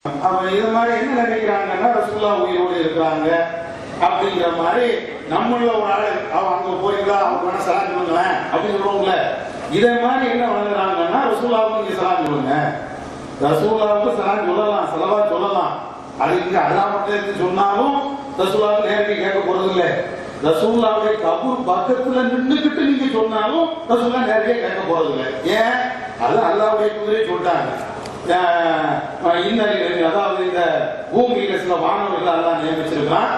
அவன் இது மாதிரி என்ன நினைக்கிறாங்கன்னா ரசூலுல்லாஹ் உயிரோடு இருக்கிறாங்க அப்படிங்கிற மாதிரி நம்மள ஒரு ஆளு அவன் அங்க போறீங்களா அவங்க வேணா சலாம் சொல்லுங்களேன் அப்படின்னு சொல்லுவாங்கல்ல. இதே மாதிரி என்ன வளர்க்குறாங்கன்னா ரசூலுல்லாஹ்வுக்கு நீங்க சலாம் சொல்லுங்க, ரசூலுல்லாஹ்வுக்கு சலாம் சொல்லலாம், ஸலவாத் சொல்லலாம். அது இங்க அல்லாஹ் மட்டும் இருந்து சொன்னாலும் ரசூலுல்லாஹ் நேரடி கேட்க போறது இல்லை. ரசூலுல்லாஹ்வுடைய கபூர் பக்கத்துல நின்றுகிட்டு நீங்க சொன்னாலும் ரசூலுல்லாஹ் நேரடியா கேட்க போறது இல்லை. ஏன்? அது அல்லாஹ்வுடைய தூதரே சொல்லிட்டாங்க. அதாவது இந்த பூமியில சில வானவர்கள் எல்லாம் நியமிச்சிருக்கான்.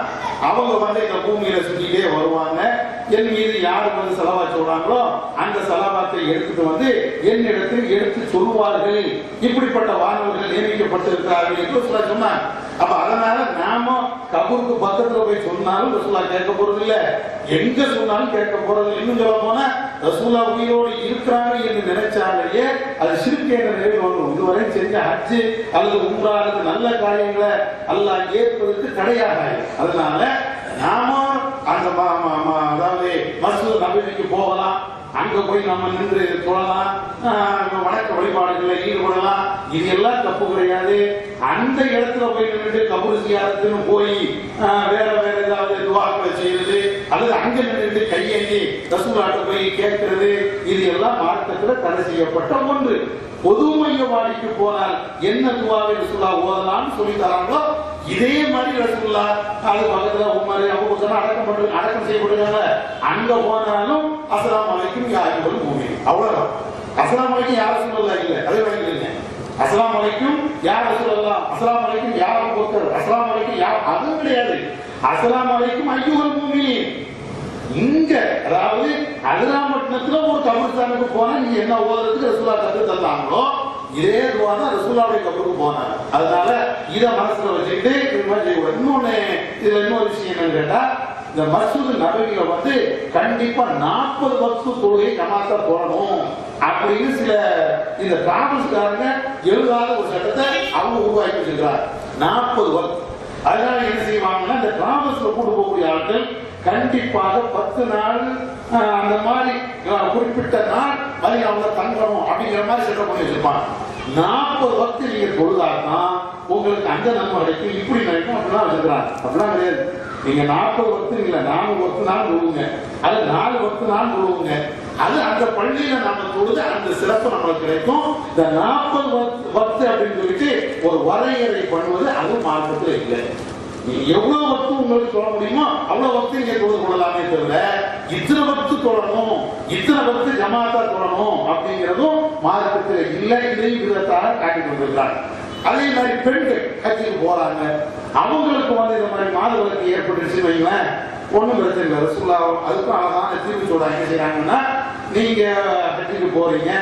அவங்க வந்து இந்த பூமியில சுத்திட்டே வருவாங்க. என் மீது யாரு வந்து செலவாத் சொல்றாங்களோ அந்த செலவாத்தை எடுத்துட்டு வந்து என்னிடத்தில் எடுத்து சொல்லுவார்கள். இப்படிப்பட்ட வானவர்கள் நியமிக்கப்பட்டிருக்கிறார்கள் என்று சொன்னாங்க. அப்ப அதனால நாம கபூருக்கு பக்கத்துல போய் சொன்னாலும் ரசூலுல்லாஹ் கேட்க போறது இல்ல, எங்க சொன்னாலும் கேட்க போறது. இன்னும் சொல்ல போனா ரசூலுல்லாஹ் உயிரோடு இருக்கிறாங்க என்று நினைச்சாலேயே அது சிறுக்கே நிறைவு வரும். இதுவரை செஞ்ச ஹஜ் அல்லது உம்ரா அல்லது நல்ல காரியங்களை அல்லாஹ் ஏற்பதற்கு தடையாக. அதனால நாம அந்த அதாவது மஸ்ஜித் நபவிக்கு போகலாம், அங்க போய் நம்ம நின்று தொழலாம், வணக்க வழிபாடுகளில் ஈடுபடலாம். இது எல்லாம் தப்பு கிடையாது. அந்த இடத்துல போய் நின்று கபூர் ஜியாரத்துன்னு போய் வேற வேற ஏதாவது துவாக்களை செய்யறது அல்லது அங்க நின்று கையேந்தி ரசூலுல்லாஹ்ட்ட போய் கேட்கிறது, இது எல்லாம் மார்க்கத்துல தடை செய்யப்பட்ட ஒன்று. பொது மையவாடிக்கு போனால் என்ன துவாவை ரசூலுல்லாஹ் ஓதலாம்னு சொல்லி தராங்களோ இதே மாதிரி ரசூலுல்லாஹ் அது பக்கத்துல உமர் அபூபக்கர் அடக்கம் செய்யப்படுறாங்க. அங்க போனாலும் அஸ்ஸலாமு அலைக்கும் யா அய்யுஹல் முஃமினூன், அவ்வளவுதான். அஸ்ஸலாமு அலைக்கும் யா ரசூலுல்லாஹ் இல்ல, அதை வழங்கிடுங்க. அஸ்ஸலாமு அலைக்கும் யா ரசூலுல்லாஹ், அஸ்ஸலாமு அலைக்கும் யா அபூபக்கர், அஸ்ஸலாமு அலைக்கும் யா, அதுவும் கிடையாது. அஸ்ஸலாமு அலைக்கும் அய்யுஹல் முஃமினூன். இங்க அதாவது அதிராமட்டணத்துல ஒரு கபர்ஸ்தானுக்கு போனா நீங்க என்ன ஓதுறதுக்கு ரசூலுல்லாஹ் கத்து தந்தாங்களோ இதே துவா தான் ரசூலுல்லாஹ்வுடைய கபருக்கு போனாங்க. அதனால இத மனசுல வச்சுக்கிட்டு இது மாதிரி செய்யக்கூடாது. இன்னொன்னு இதுல இன்னொரு விஷயம் என்னன்னு கேட்டா, இந்த மஸ்ஜித் நபவியில வந்து கண்டிப்பா 40 வக்து தொழுகை ஜமாத்தா போடணும் அப்படின்னு சில இந்த டிராவல்ஸ்காரங்க எழுதாத ஒரு சட்டத்தை அவங்க உருவாக்கி வச்சிருக்கிறார். 40 வக்து. அதனால என்ன செய்வாங்கன்னா இந்த டிராவல்ஸ்ல கூட்டு போகக்கூடிய ஆட்கள் கண்டிப்பாக 10 நாள் அந்த மாதிரி குறிப்பிட்ட நாள் மதினாவுல தங்கணும் அப்படிங்கிற மாதிரி செட்டப் பண்ணி வச்சிருப்பாங்க. 40 வக்து நீங்க தொழுதாதான் உங்களுக்கு அந்த நன்மை கிடைக்கும், இப்படி நினைக்கும் அப்படின்னா வச்சிருக்கிறாங்க. அப்படிலாம் கிடையாது. நீங்க 40 வக்து இல்ல 4 வக்து நாள் தொழுவுங்க, அது 4 வக்து நாள் தொழுவுங்க. அது அந்த பள்ளியில நம்ம தொழுது அந்த சிறப்பு நம்மளுக்கு கிடைக்கும். இந்த 40 வக்து அப்படின்னு சொல்லிட்டு ஒரு வரையறை பண்ணுவது அது மார்க்கத்தில் இல்லை. எவ்வளவு வக்து உங்களுக்கு சொல்ல முடியுமோ அவ்வளவு வக்து நீங்க தொழுது கொள்ளலாமே தவிர இத்தனை வக்து தொழணும் இத்தனை வக்து ஜமாத்தா தொழணும் அப்படிங்கிறதும் மார்க்கத்தில் இல்லை. இதையும் விதத்தாக காட்டி கொண்டிருக்கிறாங்க. அதே மாதிரி பெண்கள் ஹஜ்ஜுக்கு போறாங்க, அவங்களுக்கு வந்து இந்த மாதிரி மாதவிலக்கு ஏற்பட்டுச்சு வைங்களேன், ஒன்றும் பிரச்சனை இல்லை. ரசூலுல்லாஹ் அதுக்கும் அழகான தீர்வு சொல்றாங்க. என்ன செய்யறாங்கன்னா, நீங்க ஹஜ்ஜுக்கு போறீங்க,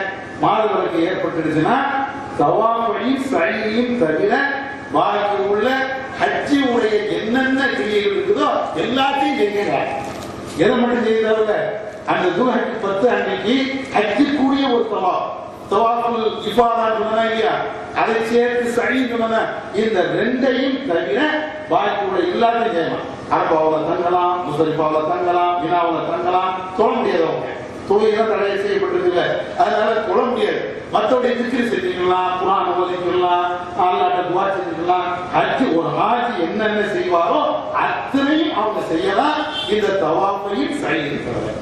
மாதவிலக்கு ஏற்பட்டுடுச்சுன்னா தவாஃபையும் சஅயையும் தவிர பாக்கி உள்ள ஹஜ்ஜி உடைய என்னென்ன கிரியைகள் இருக்குதோ எல்லாத்தையும் செய்யுங்க. எதை மட்டும் செய்யறதில்ல, அந்த துல்ஹஜ் 10 அன்னைக்கு ஹஜ்ஜி கூடிய ஒரு தவாஃபுல் இஃபாதா சொன்னா இல்லையா, அதை சேர்த்து சஅய் சொன்னா இந்த ரெண்டையும் தவிர பாக்கி உள்ள எல்லாத்தையும் செய்யலாம். அரபாவுல தங்கலாம், முஸ்தலிஃபாவுல தங்கலாம், மினாவுல தங்கலாம். தொழ முடியாதவங்க தொழிலாம் தடை செய்யப்பட்டிருக்குல்ல, அதனால தொழ முடியாது. மற்றபடி திக்ர் செஞ்சுக்கலாம், குர்ஆன் ஓதிக்கலாம், அல்லாஹ்ட்ட துஆ செஞ்சுக்கலாம். ஹஜ் ஒரு ஹாஜி என்னென்ன செய்வாரோ அத்தனையும் அவங்க செய்யலாம். இந்த தவாஃபையும் சஅயையும் தவிர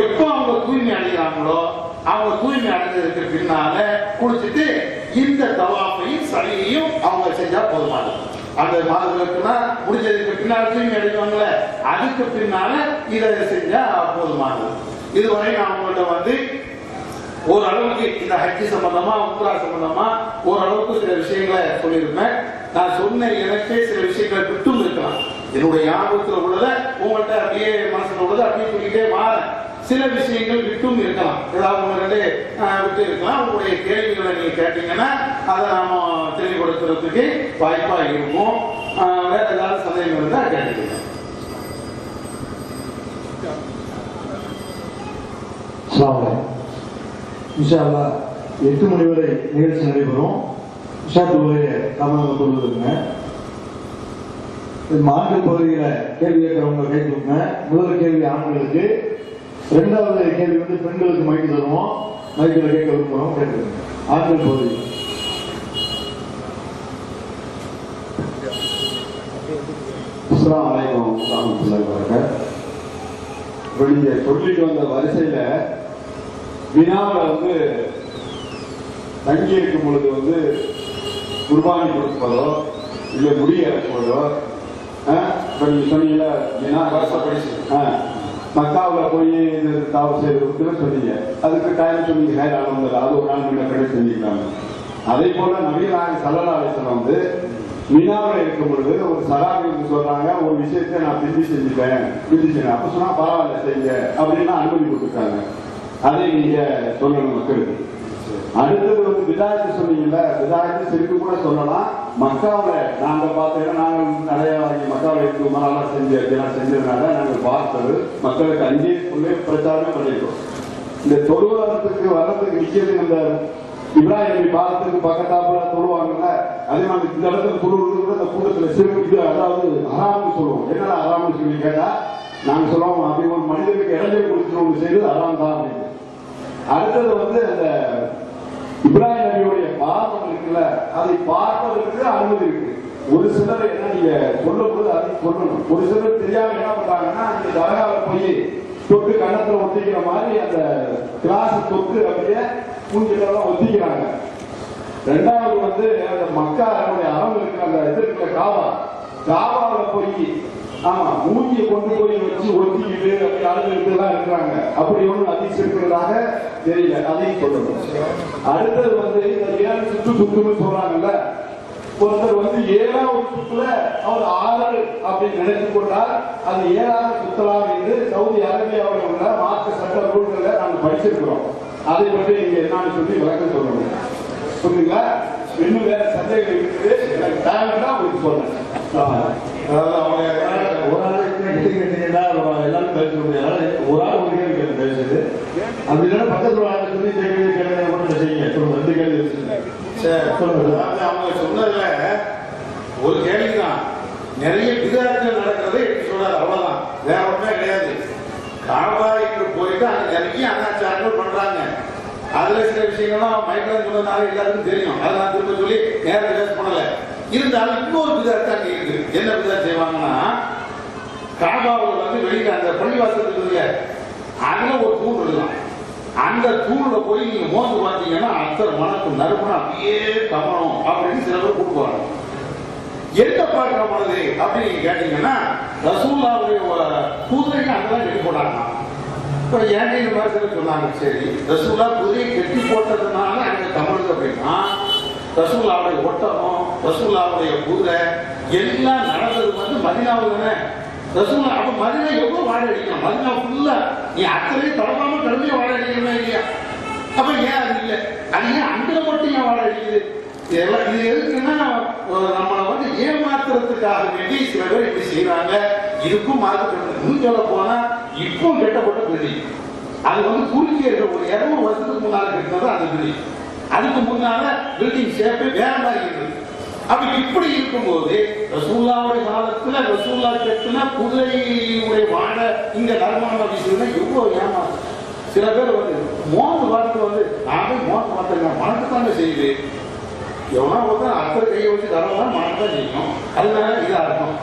எப்போ அவங்க தூய்மை அடைகிறாங்களோ அவங்க தூய்மை அடைஞ்சதுக்கு பின்னால குளிச்சுட்டு இந்த தவாஃபையும் சஅயையும் அவங்க செஞ்சா போதுமானது. அந்த மாதவிலக்குனா முடிஞ்சதுக்கு பின்னால தூய்மை அடைவாங்கல்ல, அதுக்கு பின்னால இதை செஞ்சா போதுமானது. இதுவரை நான் உங்கள்கிட்ட வந்து ஓரளவுக்கு இந்த ஹஜ்ஜி சம்பந்தமா உம்ரா சம்பந்தமா ஓரளவுக்கு சில விஷயங்களை சொல்லியிருப்பேன். நான் சொன்ன எனக்கே சில விஷயங்களை விட்டும் இருக்கலாம். என்னுடைய ஞாபகத்தில் உள்ளதை உங்கள்கிட்ட அப்படியே மனசுல உள்ளதை அப்படியே சொல்லிட்டே மாறேன். சில விஷயங்கள் விட்டும் இருக்கலாம், ஏதாவது ஒன்று ரெண்டு விட்டு இருக்கலாம். உங்களுடைய கேள்விகளை நீங்க கேட்டீங்கன்னா அதை நாம தெளிவுபடுத்துறதுக்கு வாய்ப்பா இருக்கும். வேற ஏதாவது சந்தேகம் இருந்தா கேட்டுக்கோங்க. இன்ஷா அல்லாஹ் 8 மணி வரை நிகழ்ச்சி நடைபெறும். இஷா தொழுகையை தாமதமாக சொல்வதுங்க. ஆண்கள் பகுதியில் கேள்வி கேட்கிறவங்க கை தூக்குங்க. முதல் கேள்வி ஆண்களுக்கு, 2வது கேள்வி வந்து பெண்களுக்கு மைக்கு தருவோம். மைக்கில் கேட்க விரும்புகிறோம், கேட்குறோம். ஆண்கள் பகுதி அஸ்ஸலாமு அலைக்கும் வரஹ்மத்துல்லாஹி வபரகாத்துஹு. இப்போ நீங்க சொல்லிட்டு வந்த வரிசையில வினாவில் தங்கி இருக்கும் பொழுது குர்பானி கொடுப்பதோ இல்லை முடி இறக்குவதோ, இப்போ நீங்க சொன்னீங்கல்ல வினா மக்காவில் போய் இந்த தாவல் செய்யறதுக்கு சொன்னீங்க, அதுக்கு டைம் சொன்னீங்க ஹேர் ஆனது அது ஒரு நாள் முன்ன கடை செஞ்சுக்கிறாங்க. அதே போல நபிகள் நாயகம் ஸல்லல்லாஹு அலைஹி வஸல்லம் மினாவில் இருக்கும் பொழுது ஒரு சலாமி சொல்றாங்க, ஒரு விஷயத்தை நான் பிந்தி செஞ்சுட்டேன் அப்ப சொன்னா பரவாயில்ல செய்ய அப்படின்னு அனுமதி கொடுத்துருக்காங்க. அதை நீங்க சொல்லணும் மக்களுக்கு. அடுத்தது விதாயத்து சொன்னீங்கல்ல, விதாயத்து சிறுக்கு கூட சொல்லலாம். மக்காவில் நாங்க பார்த்தீங்கன்னா நாங்கள் நிறைய மக்காவில் இருக்கு மரம் செஞ்சதுனால நாங்கள் பார்த்தது மக்களுக்கு அங்கேயே பிரச்சாரமே பண்ணியிருக்கோம். இந்த தொழுவதற்கு வர்றதுக்கு நிக்கிறது இந்த இப்ராஹிம் நபி பாலத்துக்கு பக்கத்தாப்புல தொழுவாங்கல்ல, அதே மாதிரி இந்த இடத்துல தொழுவது கூட இந்த கூட்டத்தில் சிறுக்கு அதாவது ஹராம்னு சொல்லுவோம். என்னடா ஹராம்னு சொல்லி கேட்டா நாங்க சொல்லுவோம், அப்படி ஒரு மனிதனுக்கு இடைஞ்சல் கொடுத்து செய்து ஹராம் தான் அப்படின்னு. அடுத்தது அந்த இப்ராஹிம் நபியுடைய பாவம் இருக்குல்ல, அதை பார்ப்பதற்கு அனுமதி இருக்கு. ஒரு சிலர் என்ன நீங்க சொல்லும் போது அதை சொல்லணும். ஒரு சிலர் தெரியாம என்ன பண்றாங்கன்னா இந்த தரகால போய் தொட்டு கண்ணத்துல ஒத்திக்கிற மாதிரி அந்த கிளாஸ் தொட்டு அப்படியே மூஞ்சிலாம் ஒத்திக்கிறாங்க. ரெண்டாவது அந்த மக்கா அறம் இருக்கிற அந்த இது இருக்கிற காவாவில் போய் ஆமா மூஞ்சியை கொண்டு போய் வச்சு ஒத்திக்கிட்டு அப்படி அழுதுகிட்டு தான் இருக்கிறாங்க. அப்படி ஒன்றும் அதிகம் இருக்கிறதாக தெரியல, அதையும் சொல்லணும். அடுத்தது இந்த 7 சுற்றுன்னு சொல்றாங்கல்ல, ஒருத்தர் 7வது சுற்றுல அவர் 6 அப்படின்னு நினைத்து கொண்டால் அது 7வது சுத்தலாம் என்று சவுதி அரேபியாவில் உள்ள மார்க்க சட்ட நூல்களை நாங்கள் படிச்சிருக்கிறோம். அதை பற்றி நீங்க என்னன்னு சொல்லி விளக்கம் சொல்லணும். புரியுங்களா? இன்னும் வேற சந்தேகம் இருக்குது, தேவைன்னா உங்களுக்கு சொல்றேன். அதாவது அவங்க ஒரு ஆளுக்கு கேட்டீங்கன்னா எல்லாரும் பேச முடியாது. ஒரு ஆள் ஒரு கேள்வி கேட்டு பேசுது. அப்படி இல்லைன்னா பக்கத்துல ஆளு சொல்லி கேள்வி மட்டும் செய்யுங்க. சொல்லுங்க, 2 கேள்வி அவங்க சொன்னதுல ஒரு கேள்விதான். நிறைய விதத்தில் நடக்கிறது சொல்றாரு, அவ்வளவுதான், வேற ஒண்ணுமே கிடையாது. காபாய்க்கு போயிட்டு அங்க நிறைய அனாச்சாரங்கள் பண்றாங்க. அதுல சில விஷயங்கள்லாம் மைக்கேல் சொன்னதுனால எல்லாருக்கும் தெரியும். அதை நான் திரும்ப சொல்லி நேரம் பேச பண்ணல. இருந்தாலும் இன்னொரு விதத்தை அங்க இருக்கு. என்ன விதம் செய்வாங்கன்னா, காபாவில் வெளியில அந்த பள்ளிவாசல் இருக்குதுல்ல, அதுல ஒரு தூண் விடலாம். அந்த தூண்ல போய் நீங்க மோந்து பார்த்தீங்கன்னா அத்தனை மனக்கு நறுமணம் அப்படியே கமனம் அப்படின்னு சில பேர் கொடுப்பாங்க. என்ன பார்க்கப்படுது அப்படின்னு கேட்டீங்கன்னா, ரசூலுல்லாஹ்வுடைய குதிரைக்கு அங்கதான் கட்டி போட்டாங்க. இப்ப ஏன் இந்த மாதிரி சொன்னாங்க, சரி ரசூலுல்லாஹ் குதிரையை கட்டி போட்டதுனால அங்க கமலுது அப்படின்னா, ரசூலுல்லாஹ்வுடைய ஒட்டகம், ரசூலுல்லாஹ்வுடைய குதிரை எல்லாம் நடந்தது மதீனாவில் தானே. ரசூலுல்லாஹ் அப்ப மதீனா எவ்வளவு வாழ அடிக்கணும்? மதீனா ஃபுல்லா நீ அத்தனையும் தொடர்பாம கடுமையா வாழ அடிக்கணுமா இல்லையா? அப்ப ஏன் அது இல்லை? அது ஏன் அங்கே மட்டும் ஏன் வாழ அடிக்குது? இதெல்லாம் இது எதுக்குன்னா நம்மளை ஏமாத்துறதுக்காக வேண்டி சில பேர் இப்படி செய்யறாங்க. இதுக்கும் மார்க்கெட் சொல்ல போனா இப்போ கெட்டப்பட்ட பில்டிங் அது குறுக்கே இருக்க ஒரு 200 வருஷத்துக்கு முன்னால கட்டினது அந்த பில்டிங். அதுக்கு முன்னால பில்டிங் ஷேப்பே வேற மாதிரி இருக்குது. அப்ப இப்படி இருக்கும்போது ரசூலுல்லாஹ்வுடைய காலத்துல ரசூலுல்லாஹ் கட்டின குதிரையுடைய வாழ இங்க நறுமணம் வீசுதுன்னா எவ்வளவு ஏமாறு. சில பேர் மோந்து பார்த்து நாமே மோந்து பார்த்தேங்க மனத்துத்தாங்க செய்யுது. எவனா அத்தனை கையை வச்சு தரவா மனத்தான் செய்யணும். அதனால இதா இருக்கும்.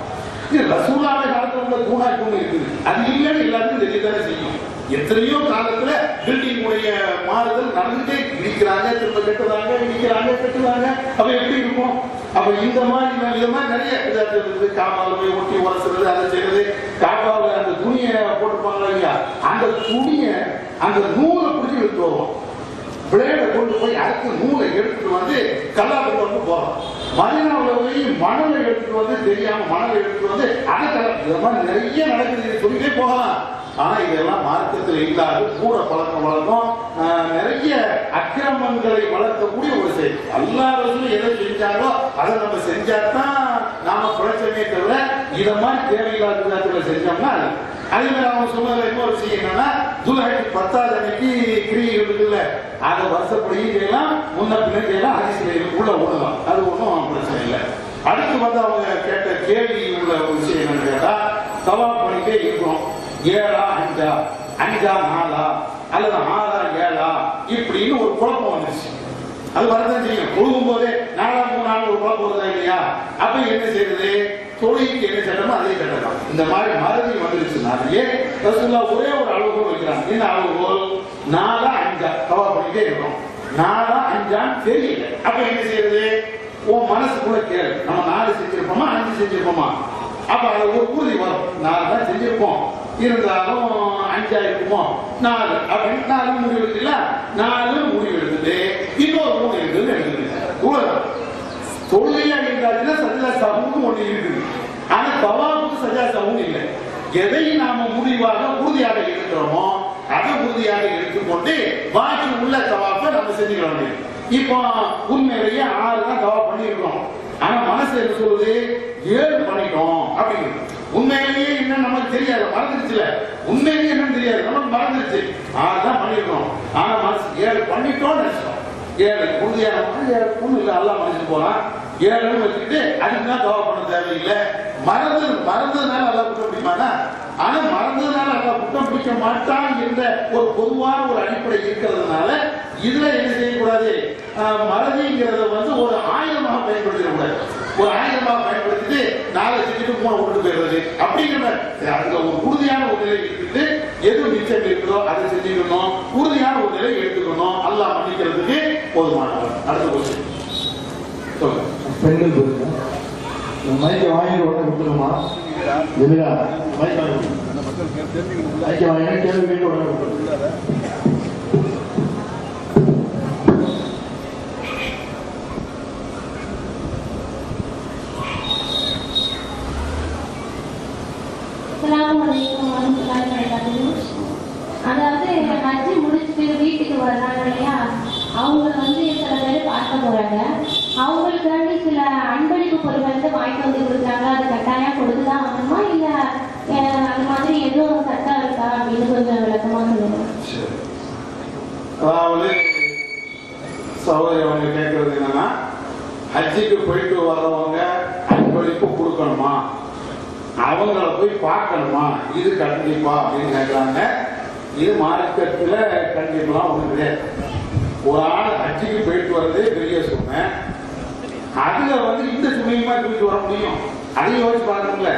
இது ரசூலுல்லாஹ்வுடைய காலத்துல உள்ள தூணாய் தூண் இருக்குது. அது இல்லைன்னு எல்லாருக்கும் தெரியத்தானே செய்யும். எத்தனையோ காலத்துல பில்டிங் உடைய மாறுதல் நடந்துட்டே இடிக்கிறாங்க, திரும்ப கட்டுறாங்க, இடிக்கிறாங்க, கட்டுறாங்க. அப்ப எப்படி இருக்கும்? அப்ப இந்த மாதிரி நிறைய இருக்குது. காபாவில் போய் ஒட்டி உரசுறது, அதை செய்யறது. காபாவில் அந்த துணியை போட்டுப்பாங்க இல்லையா, அந்த துணியை அந்த நூலை பிடிச்சி எடுத்து வருவோம். பிளேடை கொண்டு போய் அடுத்த நூலை எடுத்துட்டு கல்லாப்பட்டு போறோம். மதீனாவில் போய் மணலை எடுத்துட்டு தெரியாம மணலை எடுத்துட்டு அதை கலா இந்த மாதிரி நிறைய நடக்குது. சொல்லிட்டே போகலாம். ஆனா இதெல்லாம் மார்க்கத்தில் இல்லாது கூட பழக்க வழக்கம், நிறைய அக்கிரமங்களை வளர்க்கக்கூடிய ஒரு செயல். அல்லாஹ் ரசூல் எதை செஞ்சாங்களோ அதை நம்ம செஞ்சாதான் நாம குறைச்சமே தவிர இதை மாதிரி தேவையில்லாத விதத்துல செஞ்சோம்னா அதே மாதிரி அவங்க சொன்னதுல இன்னொரு விஷயம் என்னன்னா, துல்ஹஜ் 10வது அன்னைக்கு கிரிகள் இருக்குல்ல, அதை வருஷப்படி செய்யலாம், முன்ன பின்ன செய்யலாம், ஹதீஸ்ல உள்ள ஓடலாம். அது ஒன்றும் பிரச்சனை இல்லை. அடுத்து அவங்க கேட்ட கேள்வி உள்ள ஒரு விஷயம் என்னன்னு கேட்டா, தவாப் பண்ணிட்டே இருக்கிறோம். 7ஆ 5ஆ 5ஆ 4ஆ அல்லது 6ஆ 7ஆ இப்படின்னு ஒரு குழப்பம் வந்துருச்சு. அது வரதான் செய்யும். கொடுக்கும் போதே 4ஆ நாள் ஒரு ரூபாய் போடுறதா இல்லையா? அப்ப என்ன செய்யறது? தொழுகைக்கு என்ன சட்டமோ அதே சட்டம். இந்த மாதிரி மறதி வந்துருச்சுனாலே ரசூலுல்லாஹ் ஒரே ஒரு அளவுகோல் வைக்கிறாங்க. என்ன அளவுகோல்? 4 5 தவாப் பண்ணிட்டே இருக்கோம். 4 5 தெரியல. அப்ப என்ன செய்யறது? உன் மனசுக்குள்ள கேளு, நம்ம 4 செஞ்சிருப்போமா 5 செஞ்சிருப்போமா? அப்ப அது ஒரு உறுதி வரும். 4 தான் செஞ்சிருப்போம், இருந்தாலும் 5 இருக்குமோ 4 அப்படின்னு 4 முடிவு எடுத்துல 4 முடிவு எடுத்துட்டு இன்னொரு 3 இருக்குன்னு எழுதுது. தொழுகையா இருந்தாச்சுன்னா சஜதா சஹூன்னு ஒண்ணு இருக்குது. ஆனா தவாஃபுக்கு சஜதா சஹூன்னு இல்லை. எதை நாம முடிவாக உறுதியாக எடுக்கிறோமோ அதை உறுதியாக எடுத்துக்கொண்டு பாக்கி உள்ள தவாஃபை நம்ம செஞ்சுக்கிறோம். இப்போ உண்மையிலேயே 6 தான் தவாஃப் பண்ணியிருக்கோம். ஆனா மனசு என்ன சொல்லுது? 7 பண்ணிட்டோம் அப்படிங்கிறது. உண்மையிலேயே என்ன நமக்கு தெரியாது, மறந்துருச்சுல. உண்மையிலேயே என்னன்னு தெரியாது, நமக்கு மறந்துருச்சு. 6 தான் பண்ணிருக்கோம். ஆனா மனசு 7 பண்ணிட்டோம்னு நினைச்சோம். 7 உறுதியான 7 ஒண்ணு இல்லை, எல்லாம் மனுஷன் போறான் 7 வச்சுக்கிட்டு அதுக்குதான் தவாஃப் பண்ண தேவையில்லை. மறந்ததுனால நல்லா குற்றம் பிடிப்பானா? ஆனா மறந்ததுனால நல்லா குற்றம் பிடிக்க மாட்டான் என்ற ஒரு பொதுவான ஒரு அடிப்படை இருக்கிறதுனால இதுல என்ன செய்யக்கூடாது? மறதிங்கிறத வந்து ஒரு ஆயுதமாக பயன்படுத்திடக்கூடாது. ஒரு ஆயுதமாக பயன்படுத்திட்டு 4 செஞ்சுட்டு 3 விட்டுட்டு போயிடுறது அப்படிங்கிற அதுல ஒரு உறுதியான ஒரு நிலை எடுத்துட்டு எது மிச்சம் இருக்குதோ அதை செஞ்சுக்கணும். உறுதியான ஒரு நிலை எடுத்துக்கணும். அல்லாஹ் மன்னிக்கிறதுக்கு போதுமானவர். அடுத்த கொஸ்டின் சொல்லுங்க. பெண்கள் போயிருங்க மைக்கை வாங்கி உடனே கொடுத்துருமா? ஜெமிலா மைக்கை வாங்கி கேள்வி கேட்டு உடனே கொடுத்துருங்க. அதாவது ஹஜ்ஜி முடிச்சுட்டு வீட்டுக்கு வர்றாங்க இல்லையா, அவங்க வந்து சில பேர் பார்க்க போறாங்க. அவங்களுக்காண்டி சில அன்பளிப்பு பொருட்கள் வந்து வாங்கிட்டு வந்து கொடுக்குறாங்க. அது கட்டாயம் கொடுத்துதான் ஆகணுமா, இல்ல அது மாதிரி எதுவும் சட்டம் இருக்கா அப்படின்னு கொஞ்சம் விளக்கமா சொல்லுங்க. அதாவது சகோதரி அவங்க கேட்கறது என்னன்னா, ஹஜ்ஜிக்கு போயிட்டு வர்றவங்க அன்பளிப்பு கொடுக்கணுமா, அவங்கள போய் பார்க்கணுமா, இது கண்டிப்பா அப்படின்னு கேட்கிறாங்க. இது மார்க்கெட்ல கண்டிப்பெல்லாம் ஒண்ணு கிடையாது. ஒரு ஆள் ஹஜ்ஜிக்கு போயிட்டு வர்றதே பெரிய சுமை. அதுல வந்து இந்த சுமையுமா தூக்கிட்டு வர முடியும்? அதையும் யோசிச்சு பார்க்கணும்ல.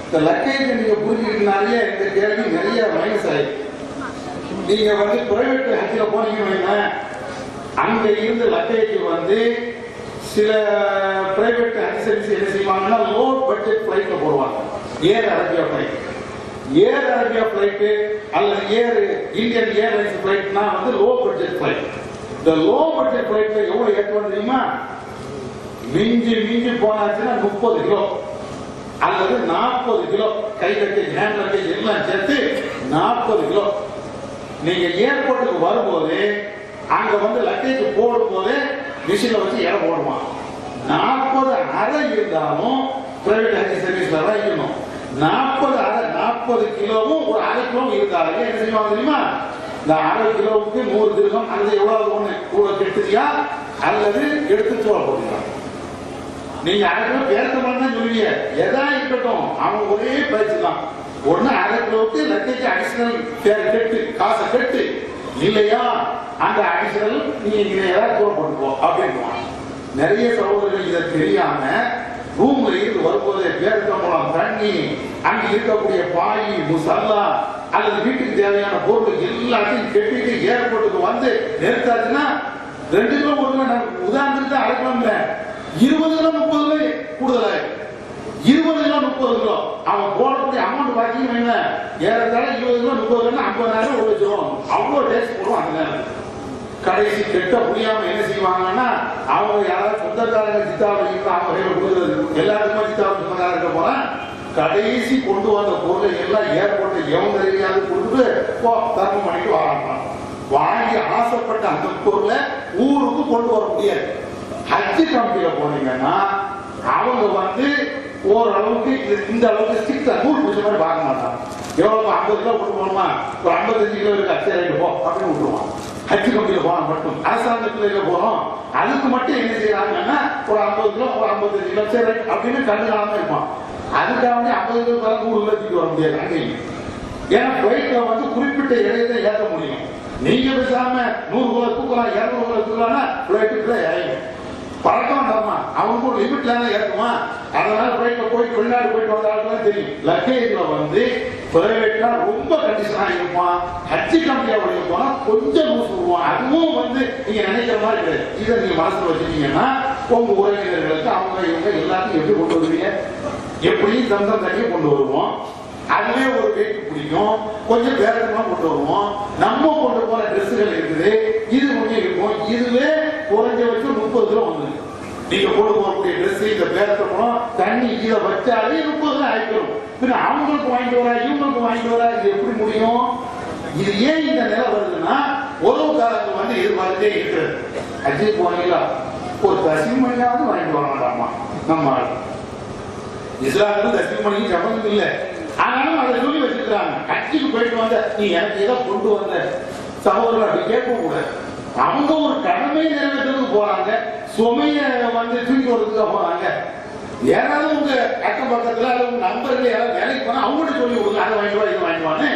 இந்த லக்கேஜ் நீங்க புரிஞ்சுக்கிட்டனாலே இந்த கேள்வி நிறைய மைனஸ் ஆயிடுச்சு. நீங்க வந்து பிரைவேட் ஹஜ்ஜில போனீங்கன்னா அங்க இருந்து லக்கேஜ் வந்து சில பிரைவேட் ஹஜ் சர்வீஸ் என்ன செய்வாங்கன்னா லோ பட்ஜெட் பிளைட்ல போடுவாங்க. Air Arabia flight, Air Arabia flight அல்லது ஏர் இந்தியன் ஏர்லைன்ஸ் பிளைட்னா வந்து லோ பட்ஜெட் பிளைட். இந்த லோ பட்ஜெட் பிளைட்ல எவ்வளவு ஏற்றுவாங்க தெரியுமா? மிஞ்சி போனாச்சுன்னா 30 கிலோ அல்லது 40 கிலோ. கை கட்டி ஹேண்ட் லக்கேஜ் எல்லாம் சேர்த்து 40 கிலோ. நீங்க ஏர்போர்ட்டுக்கு வரும்போது அங்க வந்து லக்கேஜ் போடும் போது மிஷின்ல வச்சு ஏற போடுவான். 40 அரை இருந்தாலும் பிரைவேட் ஹஜ் சர்வீஸ்ல தான் இருக்கணும். 40 கிலோவும் ஒரு அரை கிலோ இருந்தாலே என்ன செய்வாங்க தெரியுமா? இந்த அரை கிலோவுக்கு 100 திரகம் அல்லது எவ்வளவு ஒண்ணு கூட கெட்டுதியா அல்லது எடுத்து சோழ போடுறீங்க. நீங்க அரை கிலோ பேர்த்த தான் சொல்லுவீங்க. எதா இருக்கட்டும், அவன் ஒரே பயிற்சி தான். ஒண்ணு அரை கிலோவுக்கு லக்கேஜ் அடிஷனல் கெட்டு காசை கெட்டு, இல்லையா அந்த அடிஷனல் நீங்க ஏதாவது கூட போட்டுப்போ அப்படின்னு. நிறைய சகோதரர்கள் இதை தெரியாம ரூம்ல இருந்து வரும்போது பேருக்கம்பளம் தண்ணி, அங்க இருக்கக்கூடிய பாய் முசல்லா அல்லது வீட்டுக்கு தேவையான பொருள் எல்லாத்தையும் கெட்டிட்டு ஏர்போர்ட்டுக்கு வந்து நிறுத்தாச்சுன்னா 2 கிலோ 1 கிலோ. உதாரணத்துக்கு அரை கிலோ 20 கிலோ 30 கிலோ கூடுதலாக 20 கிலோ 30 கிலோ அவன் போடக்கூடிய அமௌண்ட் பாத்தீங்கன்னா ஏறத்தாழ 20 கிலோ 30 கிலோ 50,000 ஒரு லட்சம் அவ்வளவு டேக்ஸ் போடுவோம். அந்த நேரம் கடைசி கெட்ட முடியாம என்ன செய்வாங்கன்னா அவங்க யாராவது சொந்தக்காரங்க சித்தாவில் அவங்க கொடுக்குறது எல்லாத்துக்குமே சித்தாவில் சொந்தக்காரங்க இருக்க போறான். கடைசி கொண்டு வந்த பொருளை எல்லாம் ஏற்பட்டு எவங்க தெரியாது கொடுத்துட்டு தர்மம் பண்ணிட்டு வராங்க. வாங்கி ஆசைப்பட்ட அந்த பொருளை ஊருக்கு கொண்டு வர முடியாது. ஹஜ் கம்பெனியில போனீங்கன்னா அவங்க வந்து ஓரளவுக்கு இந்த அளவுக்கு ஸ்ட்ரிக்டா நூல் பிடிச்ச மாதிரி பார்க்க மாட்டாங்க. எவ்வளவு 50 கிலோ கொண்டு போகணுமா, ஒரு 55 கிலோ இருக்கு அச்சரைட்டு போ அப்படின்னு விட்டுருவான். ஹஜ் கம்பெனியில போனா மட்டும் அரசாங்கத்துல போறோம் அதுக்கு மட்டும் என்ன செய்யறாங்கன்னா ஒரு 50 கிலோ ஒரு 55 கிலோ சரி அப்படின்னு கண்டுகாலமா இருப்பான். அதுக்காக 50 கிலோ 100 கிலோ தூக்கிட்டு வர முடியாது அங்கேயும். ஏன்னா பிளைட்ல வந்து குறிப்பிட்ட இடையத்தை ஏற்ற முடியும். நீங்க பேசாம 100 கிலோ தூக்கலாம் 200 கிலோ தூக்கலாம்னா பிளைட்டுக்குள்ள இறங்கும். பழக்கம் தரமா அவனுக்கு ஒரு லிமிட்ல தான் இருக்குமா. அதனால போயிட்டு வெளிநாடு போயிட்டு வந்தாலும் தெரியும். லக்கேஜ்ல வந்து பிரைவேட்டா ரொம்ப கண்டிஷனா இருப்பான். ஹஜ்ஜி கம்பெனியா போனா கொஞ்சம் சொல்லுவான். அதுவும் வந்து நீங்க நினைக்கிற மாதிரி கிடையாது. இதை நீங்க மனசுல வச்சுட்டீங்கன்னா உங்க உறவினர்களுக்கு அவங்க இவங்க எல்லாத்தையும் எப்படி கொண்டு வருவீங்க? எப்படியும் தந்தம் தண்ணியை கொண்டு வருவோம். அதுவே ஒரு வெயிட் பிடிக்கும். கொஞ்சம் பேரமா கொண்டு வருவோம். நம்ம கொண்டு போற ட்ரெஸ்ஸுகள் இருக்குது. இது கொஞ்சம் இருக்கும். இதுவே குறைஞ்சபட்சம் 30 கிலோ வந்துருக்கு. நீங்க போட்டு போகக்கூடிய ட்ரெஸ் இந்த பேரத்தை போனோம் தண்ணி இதை வச்சாலே 30 கிலோ ஆயிடும். பின்ன அவங்களுக்கு வாங்கிட்டு வரா இவங்களுக்கு வாங்கிட்டு வரா, இது எப்படி முடியும்? இது ஏன் இந்த நிலை வருதுன்னா உறவுக்காரங்க வந்து எதிர்பார்த்தே இருக்கிறது. அஜய் போனீங்களா ஒரு தசிமணியாவது வாங்கிட்டு வர மாட்டாமா நம்ம இஸ்லாமுக்கு தசிமணிக்கு சம்பந்தம் இல்லை. ஆனாலும் அதை சொல்லி வச்சிருக்காங்க. கட்சிக்கு போயிட்டு வந்த நீ எனக்கு ஏதோ கொண்டு வந்த சகோதரர் அப்படி கேட்க கூடாது. அவங்க ஒரு கடமை நிறைவேற்றதுக்கு போறாங்க. சுமைய வந்து தூக்கி வரதுக்காக போறாங்க. யாராவது உங்க அக்கம் பக்கத்துல உங்க நண்பர்கள் யாராவது வேலைக்கு போனா அவங்கள்ட்ட சொல்லி கொடுங்க, அதை வாங்கிட்டு வா இதை வாங்கிட்டு.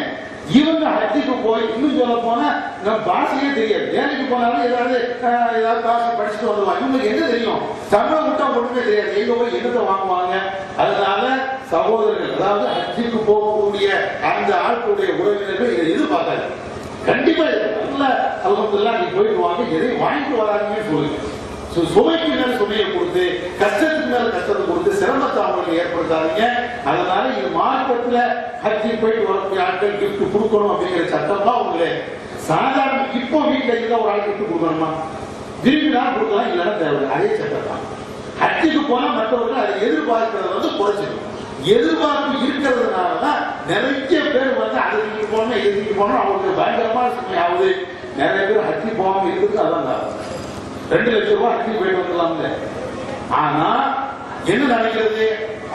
இவங்க ஹஜ்ஜுக்கு போய் இன்னும் சொல்ல போனா நம்ம பாஷையே தெரியாது. வேலைக்கு போனாலும் ஏதாவது பாஷை படிச்சுட்டு வந்துருவாங்க. இவங்களுக்கு என்ன தெரியும்? தமிழை விட்டா ஒண்ணுமே தெரியாது. எங்க போய் என்னத்தை வாங்குவாங்க? அதனால சகோதரர்கள், அதாவது ஹஜ்ஜுக்கு போகக்கூடிய அந்த ஆட்களுடைய உறவினர்கள் இதை எதிர்பார்த்தாங்க. கண்டிப்பா நல்ல அல்ஹம்துலில்லாஹ் நீ போயிட்டு வாங்க, எதையும் வாங்கிட்டு வராங்கன்னு சொல்லுங்க. சுமைக்கு மேல சுமையை கொடுத்து கஷ்டத்துக்கு மேல கஷ்டத்தை கொடுத்து சிரமத்தை அவங்களுக்கு ஏற்படுத்தாதீங்க. அதனால இது மார்க்கத்துல ஹஜ்ஜி போயிட்டு வரக்கூடிய ஆட்கள் கிஃப்ட் கொடுக்கணும் அப்படிங்கிற சட்டமா உங்களுக்கு சாதாரண இப்போ வீட்டுல இருக்க ஒரு ஆள் கிஃப்ட் கொடுக்கணுமா? விரும்பினா கொடுக்கலாம், இல்லைன்னா தேவை. அதே சட்டம் தான். ஹஜ்ஜுக்கு போனா மற்றவர்கள் அதை எதிர்பார்க்கிறத வந்து குறைச்சிடும். எதிர்பார்ப்பு இருக்கிறதுனாலதான் நிறைய பேர் வந்து அதை தூக்கி போனோம் இதை தூக்கி போனோம் அவங்களுக்கு பயங்கரமான சுமை ஆகுது. நிறைய பேர் ஹஜ்ஜி போகாம இருக்குது. அதான் 2 லட்சம் ரூபாய் ஹஜ்ஜி போயிட்டு வந்துடலாம்ல. ஆனா என்ன நினைக்கிறது?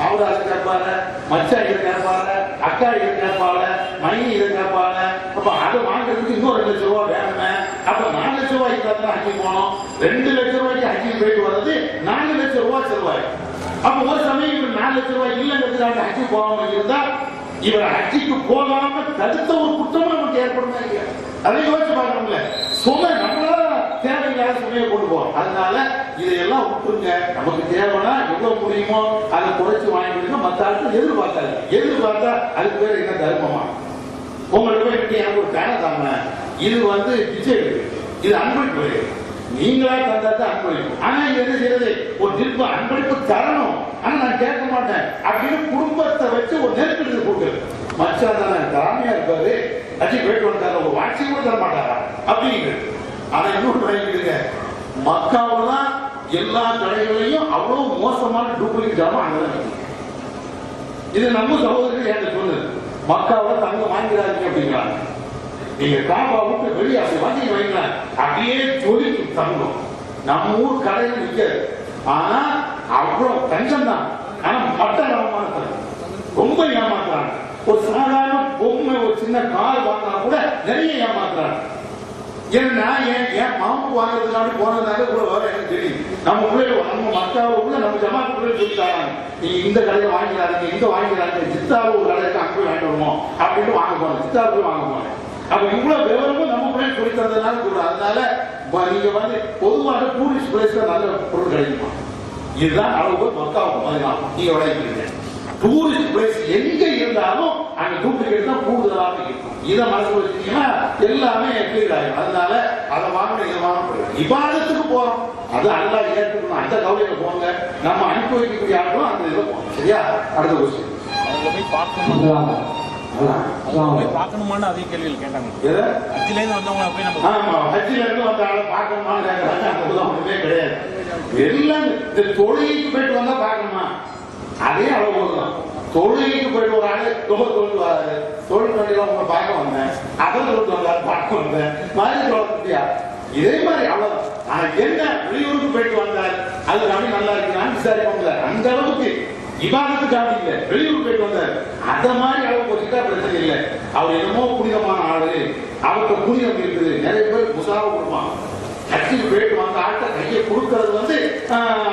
அவரு அதை கேட்பாரு, மச்சா இதை கேட்பாரு, அக்கா இதை கேட்பாரு, மணி இதை கேட்பாரு. அப்ப அதை வாங்குறதுக்கு இன்னும் 2 லட்சம் ரூபாய் வேணுமே. அப்ப 4 லட்சம் ரூபாய்க்கு தான் ஹஜ்ஜி போனோம். 2 லட்சம் ரூபாய்க்கு ஹஜ்ஜி போயிட்டு வர்றது 4 லட்சம் ரூபாய் செலவாய். அப்ப ஒரு சமயம் இவர் 4 லட்சம் ரூபாய் இல்லைங்கிறதுக்காக ஹஜ்ஜி போகாம இருந்தா இவர் ஹஜ்ஜிக்கு போகாம தடுத்த ஒரு குற்றம் நமக்கு ஏற்படுமா இல்லையா? அதை யோசிச்சு பார்க்கணும்ல. சுமை நம்மளால தேவையில்லாத சுமையை கொண்டு போறோம். அதனால இதையெல்லாம் விட்டுருங்க. நமக்கு தேவைன்னா எவ்வளவு முடியுமோ அதை குறைச்சு வாங்கிட்டு மற்ற ஆட்கள் எதிர்பார்த்தா அதுக்கு பேர் என்ன தர்மமா? உங்களுக்கு போய் எனக்கு ஒரு பேனை தாங்க, இது வந்து பிச்சை இருக்கு, இது அன்பளிப்பு, நீங்களா தந்தா அன்பளிப்பு. ஆனா இது என்ன செய்யறது? ஒரு திரும்ப அன்பளிப்பு தரணும், ஆனா நான் கேட்க மாட்டேன் அப்படின்னு குடும்பத்தை வச்சு ஒரு நெருக்கடி போட்டு மச்சா தானே திறமையா இருப்பாரு, அஜி போயிட்டு வந்தாரு, ஒரு வாட்சி கூட தர மாட்டாரா அப்படிங்கிறது. ஆனா இன்னொரு வாங்கிடுங்க, மக்காவில் தான் எல்லா கடைகளையும் அவ்வளவு மோசமான டூப்ளிகேட் ஜாமான் அங்கதான். இது நம்ம சகோதரர்கள் என்கிட்ட சொன்னது. மக்காவில் தங்க வாங்கிறாங்க அப்படிங்கிறாங்க. நீங்க காபா விட்டு வெளியே அப்படி வாங்கி வைக்கலாம், அப்படியே ஜொலிக்கு தங்கம். நம்ம ஊர் கடையில் நிற்காது. ஆனா அவ்வளவு தங்கம் தான். ஆனா மட்ட ரகமான தங்கம் ரொம்ப ஏமாத்துறாங்க. ஒரு சாதாரண பொம்மை ஒரு சின்ன கார் வாங்கினா கூட நிறைய ஏமாத்துறாங்க. ஏன்னா என் மாமுக்கு வாங்குறதுனால போனதுனால கூட வர எனக்கு தெரியும். நம்ம பிள்ளைகள் நம்ம மக்காவுக்குள்ள நம்ம ஜமாத்து பிள்ளை சொல்லி தராங்க, நீங்க இந்த கடையில வாங்கிறாங்க, இங்க வாங்கிறாங்க, சித்தாவு ஒரு கடைக்கு அங்கே போய் வாங்கிட்டு வருவோம் அப்படின்னு வாங்க போனோம், சித்தாவு போய் வாங்க போனேன். அப்ப இவ்வளவு விவரமும் நம்ம பிள்ளை சொல்லி தரதுனால கூட. அதனால நீங்க வந்து பொதுவாக டூரிஸ்ட் பிளேஸ்ல நல்ல பொருள் கிடைக்குமா? இதுதான் அளவு மக்காவுக்கு பதினாலும் நீங்க விளையாடுறீங்க. டூரிஸ்ட் பிளேஸ் எங்க இருந்தாலும் அங்க டூப்ளிகேட் தான் கூடுதலாக இருக்கும். இதை மனசுல வச்சீங்கன்னா எல்லாமே கிளியர் ஆகும். அதனால அதை வாங்கணும், இதை வாங்கணும். இபாதத்துக்கு போறோம், அது அல்லாஹ் ஏற்றுக்கணும், அந்த கவலையில போங்க. நம்ம அனுப்பி வைக்கக்கூடிய ஆட்களும் அந்த இதில் போகணும். சரியா? அடுத்த கொஸ்டின். பார்க்கணுமான்னு அதே கேள்விகள் கேட்டாங்க. ஹஜ்ஜில இருந்து வந்தவங்க போய் நம்ம ஹஜ்ஜில இருந்து வந்தாலும் பார்க்கணுமான்னு கேட்கறாங்க. அதெல்லாம் ஒண்ணுமே கிடையாது. எல்லாம் இந்த தொழுகைக்கு போயிட்டு வந்தா பார்க்கணுமா? அதே அளவு தான். தொழுகைக்கு போயிட்டு ஒரு ஆளு தொழில் வராது, தொழில் வண்டியில உங்களை பார்க்க வந்தேன், அதில் தொழில் வந்தாரு பார்க்க வந்தேன், மாதிரி தொழில்யா இதே மாதிரி அவ்வளவுதான். ஆனா என்ன வெளியூருக்கு போயிட்டு வந்தார், அது அப்படி நல்லா இருக்குன்னு விசாரிப்பாங்க. அந்த அளவுக்கு இபாதத்துக்கு அப்படி இல்லை. வெளியூர் போயிட்டு வந்தார், அந்த மாதிரி அளவு போச்சுட்டா பிரச்சனை இல்லை. அவர் என்னமோ புனிதமான ஆளு, அவருக்கு புனிதம் இருக்குது. நிறைய பேர் முசாவை கொடுப்பான். கட்சிக்கு போயிட்டு வந்த ஆட்டை கையை கொடுக்கறது வந்து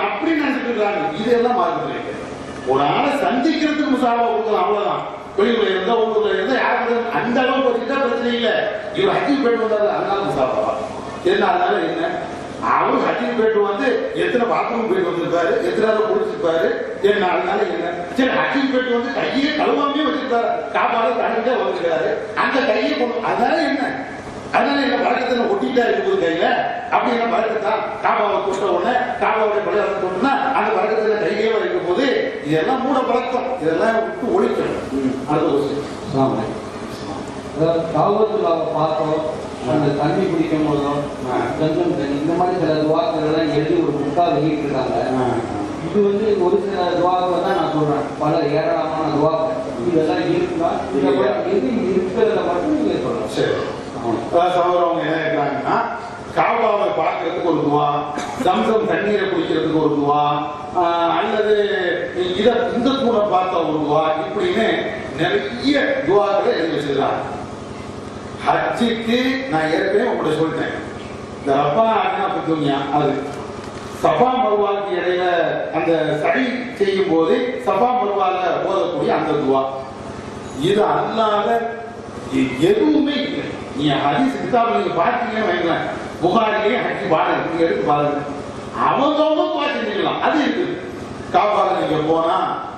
அப்படி நினைச்சிட்டு இருக்காங்க. இதெல்லாம் மாறுது. ஒரு ஆளை சந்திக்கிறதுக்கு முசாவா கொடுக்கலாம், அவ்வளவுதான். வெளியூர்ல இருந்தா ஊர்ல இருந்தா யாருக்கு அந்த அளவு போச்சுட்டா பிரச்சனை இல்லை. இவர் ஹஜ்ஜிக்கு போயிட்டு வந்தாரு, அதனால முசாவா என்ன? அதனால என்ன அவரு ஹஜ்ஜுக்கு போயிட்டு வந்து எத்தனை பாத்ரூம் போயிட்டு வந்திருப்பாரு, எத்தனை குடிச்சிருப்பாரு, என்ன அதனால என்ன சரி ஹஜ்ஜுக்கு போயிட்டு வந்து கையே கழுவாமே வச்சிருப்பாரு, காப்பாடு கழுவிட்டே வந்துருக்காரு, அந்த கையை கொண்டு அதனால என்ன வழக்கத்துல ஒட்டிட்டா இருக்குது கையில அப்படின்னா வழக்கத்தான் காபாவை தொட்ட உடனே காபாவுடைய பழைய தொட்டுனா அந்த வழக்கத்துல கையே வைக்கும் போது இதெல்லாம் மூட பழக்கம், இதெல்லாம் விட்டு ஒழிக்கணும். அடுத்த காவல்துறை பார்த்தோம், அந்த தண்ணி குடிக்கும் போதும் கஞ்சம் தண்ணி இந்த மாதிரி சில துவாக்கள் எல்லாம் எழுதி ஒரு புக்கா வெளியிட்டு இருக்காங்க. இது வந்து ஒரு சில துவாக்கள் தான் நான் சொல்றேன், பல ஏராளமான துவாக்கள் இதெல்லாம் இருக்குன்னா எது இருக்கிறத மட்டும் நீங்க சொல்லலாம். சரி, சகோதரவங்க என்ன இருக்கிறாங்கன்னா காபாவை பார்க்கறதுக்கு ஒரு துவா, சம்சம் தண்ணீரை குடிக்கிறதுக்கு ஒரு துவா, அல்லது இந்த கூட பார்த்த ஒரு துவா, இப்படின்னு நிறைய துவாக்களை எழுதி வச்சிருக்காங்க. ஹஜ்ஜுக்கு நான் ஏற்கனவே உங்கள்கிட்ட சொல்லிட்டேன், இந்த ரப்பா ஆனா துன்யா அது சபா மருவாக்கு இடையில அந்த சரி செய்யும் போது சபா மருவால போதக்கூடிய அந்த துவா, இது அல்லாத எதுவுமே இல்லை. நீங்க ஹதீஸ் கிதாபுல நீங்க பார்த்தீங்கன்னா வைங்களேன், புகாரிலேயே ஹஜ்ஜி பாருங்க, நீங்க எடுத்து பாருங்க, அவங்க பார்த்துக்கலாம். அது இருக்குது. காபால நீங்க போனா,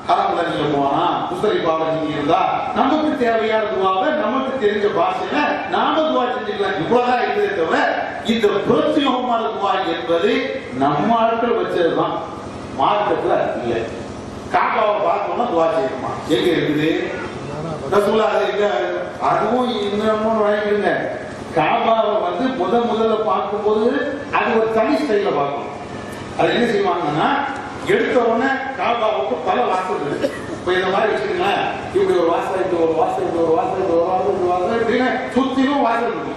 ஹரம்ல நீங்க போனா, முஸ்தலிஃபால நீங்க இருந்தா நமக்கு தேவையான துவாவை நமக்கு தெரிஞ்ச பாஷையில நாம துவா செஞ்சுக்கலாம். இவ்வளவுதான் இருந்ததே தவிர இந்த பிரத்யோகமான துவா என்பது நம்ம ஆட்கள் வச்சதுதான், மார்க்கத்துல இல்லை. காபாவை பார்த்தோம்னா துவா செய்யணுமா, எங்க இருக்குது ரசூலா? அது எங்க? அதுவும் இன்னமும் வாங்கிடுங்க. காபாவை வந்து முதல்ல பார்க்கும்போது அது ஒரு தனி ஸ்டைல பார்க்கணும். அது என்ன செய்வாங்கன்னா, எடுத்த உடனே காபாவுக்கு பல வாசல் இருக்கு. இப்ப இந்த மாதிரி வச்சுக்கோங்களேன், இப்படி ஒரு வாசல், இப்படி ஒரு வாசல், இப்படி ஒரு வாசல், இப்படி ஒரு வாசல், இப்படி வாசல், இப்படின்னு சுத்திலும் வாசல் இருக்கு.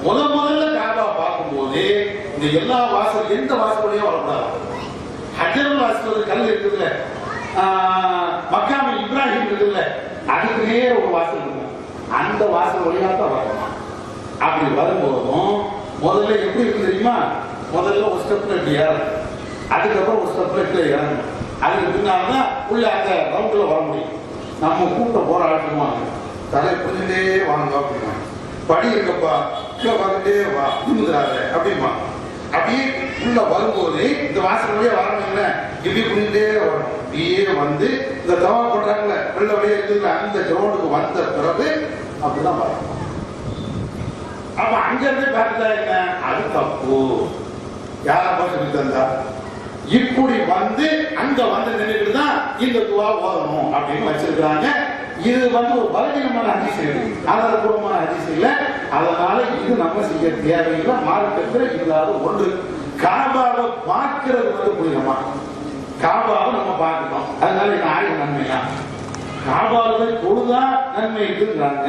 முதல்ல காபா பார்க்கும்போது இந்த எல்லா வாசல் எந்த வாசலையும் வரக்கூடாது. ஹஜ்ஜருல் அஸ்வத் கல் இருக்குதுல்ல, மக்காம இப்ராஹிம் இருக்குதுல்ல, அதுக்கு நேர ஒரு வாசல் இருக்கும். அந்த வாசல் வழியா தான் வரணும். அப்படி வரும்போதும் முதல்ல எப்படி இருக்கு தெரியுமா? முதல்ல ஒரு ஸ்டெப்ல இப்படி ஏறணும், அதுக்கப்புறம் ஒரு ஸ்டெப்ல இப்படி இறங்கணும். அதுக்கு பின்னால்தான் உள்ள அந்த ரவுண்ட்ல வர முடியும். நம்ம கூட்டம் போற ஆட்டுவாங்க, தலை புரிஞ்சுட்டே வாங்க அப்படிமா, படி இருக்கப்பா கீழே பார்த்துட்டே வா புரிஞ்சுறாங்க அப்படிமா. அப்படியே உள்ள வரும்போது இந்த வாசல் வழியா வரணும்ல, இப்படி புரிஞ்சுட்டே வரணும். அப்படியே வந்து இந்த தவா பண்றாங்கல்ல வெள்ள வழியா இருக்குல்ல, அந்த கிரௌண்டுக்கு வந்த பிறகு அப்படிதான் வரணும். அப்ப அங்க இருந்து பார்த்தா என்ன, அது தப்பு. யாரப்பா சொல்லி தந்தா? இப்படி வந்து அங்க வந்து நின்றுட்டு தான் இந்த துவா ஓதணும் அப்படின்னு வச்சிருக்கிறாங்க. இது வந்து ஒரு பலவீனமான அதிசயம், ஆதாரபூர்வமான அதிசயம் இல்ல. அதனால இது நம்ம செய்ய தேவையில்லை, மார்க்கத்தில் இல்லாத ஒன்று. காபாவை பார்க்கிறது வந்து புரியுமா? காபாவை நம்ம பார்க்கணும், அதனால என்ன ஆயுத நன்மையா? காபாவை தொழுதா நன்மை இருக்குங்கிறாங்க,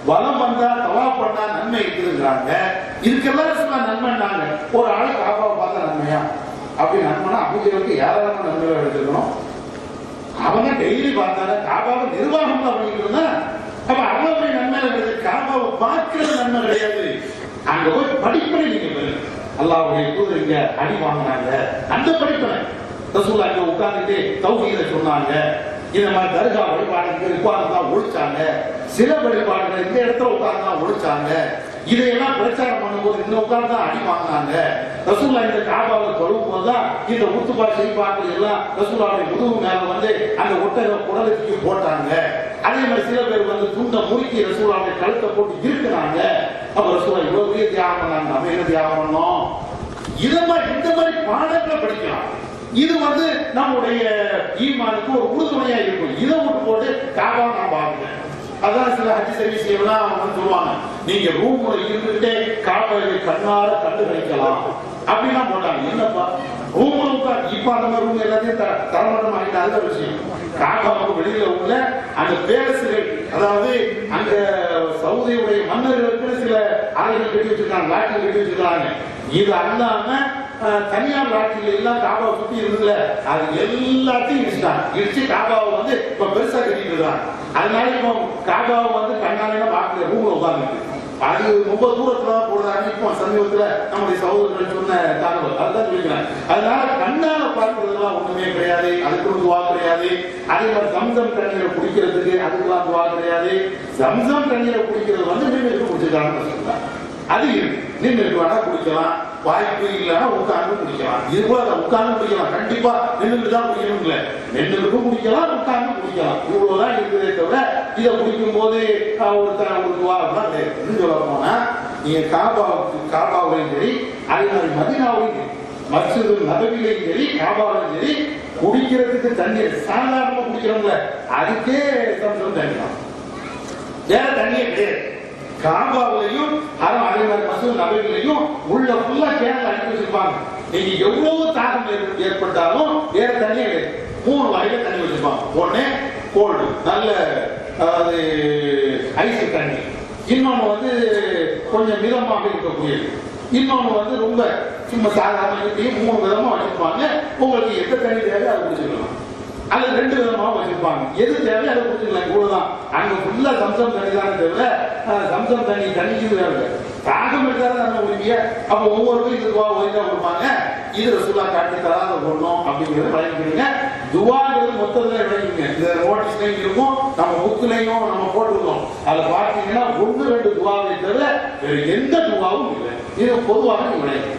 வலம் வந்தா தவா பண்ணா நன்மை இருக்குங்கிறாங்க. இதுக்கெல்லாம் சொன்னா நன்மைன்னாங்க. ஒரு ஆளு காபாவை பார்த்தா நன்மையா? அப்படி நன்மைனா அபூஜலுக்கு ஏராளமான நன்மைகளை எடுத்துக்கணும். அவங்க டெய்லி பார்த்தாங்க, காபாவை நிர்வாகம் தான் பண்ணிட்டு இருந்தா, அப்ப அவ்வளவு நன்மை கிடையாது. காபாவை பார்க்கிறது நன்மை கிடையாது. அங்க போய் படிப்பனை நீங்க பெறுங்க. அல்லாஹ்வுடைய தூதர் இங்க அடி வாங்கினாங்க, அந்த படிப்பனை ரசூல் அங்க உட்கார்ந்துட்டு தௌஹீத சொன்னாங்க. இந்த மாதிரி தர்கா வழிபாடுகள் உட்கார்ந்து ஒழிச்சாங்க, சில வழிபாடுகள் இந்த இடத்துல உட்கார்ந்து ஒழிச்சாங்க. இதையெல்லாம் பிரச்சாரம் பண்ணும்போது இந்த உட்கார்ந்து தான் அடி வாங்கினாங்க. ரசூல்லா இந்த காபாவை தொழும் போதுதான் இந்த உத்துபா செய்பாக்கள் எல்லாம் ரசூலாவுடைய முதுகு மேல வந்து அந்த ஒட்டக குடலுக்கு போட்டாங்க. அதே மாதிரி சில பேர் வந்து துண்டை முறுக்கி ரசூலாவுடைய கழுத்தை போட்டு இருக்கிறாங்க. அப்ப ரசூலா இவ்வளவு பெரிய தியாகம் பண்ணாங்க, நம்ம என்ன தியாகம் பண்ணோம்? இந்த மாதிரி பாடங்களை படிக்கலாம். இது வந்து நம்முடைய ஈமானுக்கு ஒரு உறுதுணையா இருக்கும். இதை விட்டு போட்டு காபாவை நான் பார்க்கிறேன். அதான் சில ஹஜ் சர்வீஸ் எல்லாம் அவங்க சொல்லுவாங்க, நீங்க ரூம்ல இருந்துட்டே காபாவை கண்ணார கண்டு வைக்கலாம் அப்படின்னா போட்டாங்க. என்னப்பா ரூம்ல உட்கார், இப்ப அந்த மாதிரி ரூம் எல்லாத்தையும் தரமட்டம் ஆகிட்டு அந்த விஷயம். காபாவுக்கு வெளியில உள்ள அந்த பேலசுகள், அதாவது அந்த சவுதியுடைய மன்னர்களுக்கு சில அறைகள் கட்டி வச்சிருக்காங்க, லாட்ஜில் கட்டி வச்சிருக்காங்க. இது அல்லாம தனியார் லாட்ஜில் எல்லாம் காபாவை சுத்தி இருந்ததுல அது எல்லாத்தையும் இடிச்சுட்டாங்க. இடிச்சு காபாவை வந்து இப்ப பெருசா கட்டிட்டு இருக்காங்க. அதனால இப்போ காபாவை வந்து கண்ணால பார்க்கல, ரூம்ல உட்கார்ந்து அது ரொம்ப தூரத்துல தான் போடுறாங்க. இப்போ சமீபத்துல நம்முடைய சகோதரர்கள் சொன்ன தகவல் அதுதான் சொல்லிக்கிறேன். அதனால கண்ணால பார்க்கறதுலாம் ஒண்ணுமே கிடையாது, அதுக்கு ஒரு துவா கிடையாது. அதே மாதிரி சம்சம் தண்ணீரை குடிக்கிறதுக்கு அதுக்கெல்லாம் துவா கிடையாது. சம்சம் தண்ணீரை குடிக்கிறது வந்து நின்று குடிச்சிருக்காங்க, அது இருக்கு. நின்று வேணா குடிக்கலாம். வாய்ப்பு இல்லைன்னா உட்கார்ந்து குடிக்கலாம். இருபது உட்கார்ந்து குடிக்கலாம், கண்டிப்பா நின்றுட்டு தான் குடிக்கணும் இல்லை, நின்றுக்கும் குடிக்கலாம், உட்கார்ந்து குடிக்கலாம். இவ்வளவுதான் இருக்குதே தவிர இதை குடிக்கும் போது ஒரு துவாரெல்லாம் கிடையாது. சொல்ல போனா நீங்க காபாவிலையும் சரி, அதே மாதிரி மதீனாவிலையும் சரி, மஸ்ஜிது நபவிலையும் சரி, காபாவிலையும் சரி, குடிக்கிறதுக்கு தண்ணீர் சாதாரணமா குடிக்கிறோம்ல, அதுக்கே சம்சம் தண்ணி தான், வேற தண்ணியே கிடையாது. காபாவிலையும் அதே மாதிரி மஸ்ஜிது நபவிலையும் உள்ள ஃபுல்லா கேரளா அடிக்க வச்சிருப்பாங்க. நீங்க எவ்வளவு தாகம் ஏற்பட்டாலும் வேற தண்ணியே கிடையாது. 3 வகையில தண்ணி வச்சிருப்பாங்க. ஒண்ணு கோல்டு, நல்ல அதாவது ஐஸ் தண்ணி, இன்னொன்னு வந்து கொஞ்சம் மிதமாக இருக்கக்கூடியது, இன்னொன்னு ரொம்ப சும்மா சாதாரண 3 விதமா வச்சிருப்பாங்க. உங்களுக்கு எந்த தண்ணி தேவை அதை குடிச்சுக்கலாம், அல்லது 2 விதமாக வச்சிருப்பாங்க. எது தேவை அதை குடிச்சுக்கலாம். இவ்வளவுதான். அங்க ஃபுல்லா சம்சம் தண்ணி தானே தவிர சம்சம் தண்ணிக்கு தேவை தாகம் எடுத்தாலும் நம்ம குடிக்க. அப்ப ஒவ்வொருக்கும் இது துவா ஒழுங்கா கொடுப்பாங்க. இது ரசூலா காட்டி தராத ஒண்ணும் அப்படிங்கிறத வழங்கிக்கிறீங்க. துவாங்கிறது மொத்தத்துல விளங்கிங்க. இந்த நோட்டீஸ்லையும் இருக்கும், நம்ம புக்லையும் நம்ம போட்டுருக்கோம். அதை பார்த்தீங்கன்னா 1-2 துவாவை தவிர வேறு எந்த துவாவும் இல்லை. இது பொதுவாக நீங்க விளங்கிங்க.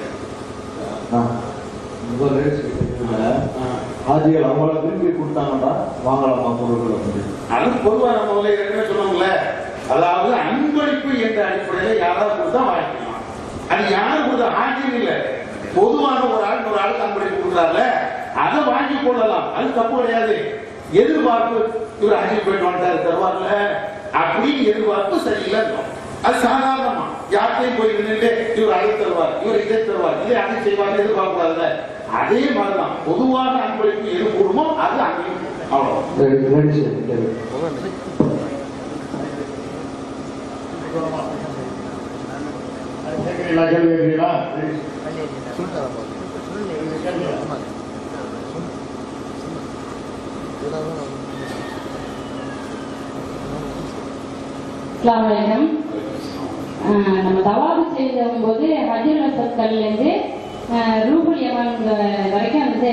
ஆதிகள் அவங்கள விரும்பி கொடுத்தாங்கன்னா வாங்கலாமா பொருட்கள்? அது பொதுவாக நம்ம ஏற்கனவே சொன்னோம்ல, அதாவது அன்பளிப்பு என்ற அடிப்படையில் யாராவது கொடுத்தா வாங்கிக்கலாம். அது யாரும் கொடுத்த ஆட்சியும் இல்லை, பொதுவான ஒரு ஆளுக்கு அன்பளிப்பு கொடுக்குறாருல, அதை வாங்கி கொள்ளலாம், அது தப்பு கிடையாது. எதிர்பார்ப்பு இவர் அஞ்சு போயிட்டு வந்துட்டாரு தருவார்ல அப்படின்னு எதிர்பார்ப்பு சரியில்லை. அது சாதாரணமா யார்கிட்டையும் போய் நின்றுட்டு இவர் அதை தருவார், இவர் இதை தருவார், இதை அதை செய்வார் எதிர்பார்க்க கூடாதுல்ல. அதே மாதிரிதான் பொதுவான அன்பளிப்பு எது கூடுமோ அது அங்கேயும் அவ்வளவு. நம்ம தவாபு செய்யும் போது ஹஜ்ஜுல் அஸ்வத்கல்ல இருந்து ரூபுல் யமான் வரைக்கும் வந்து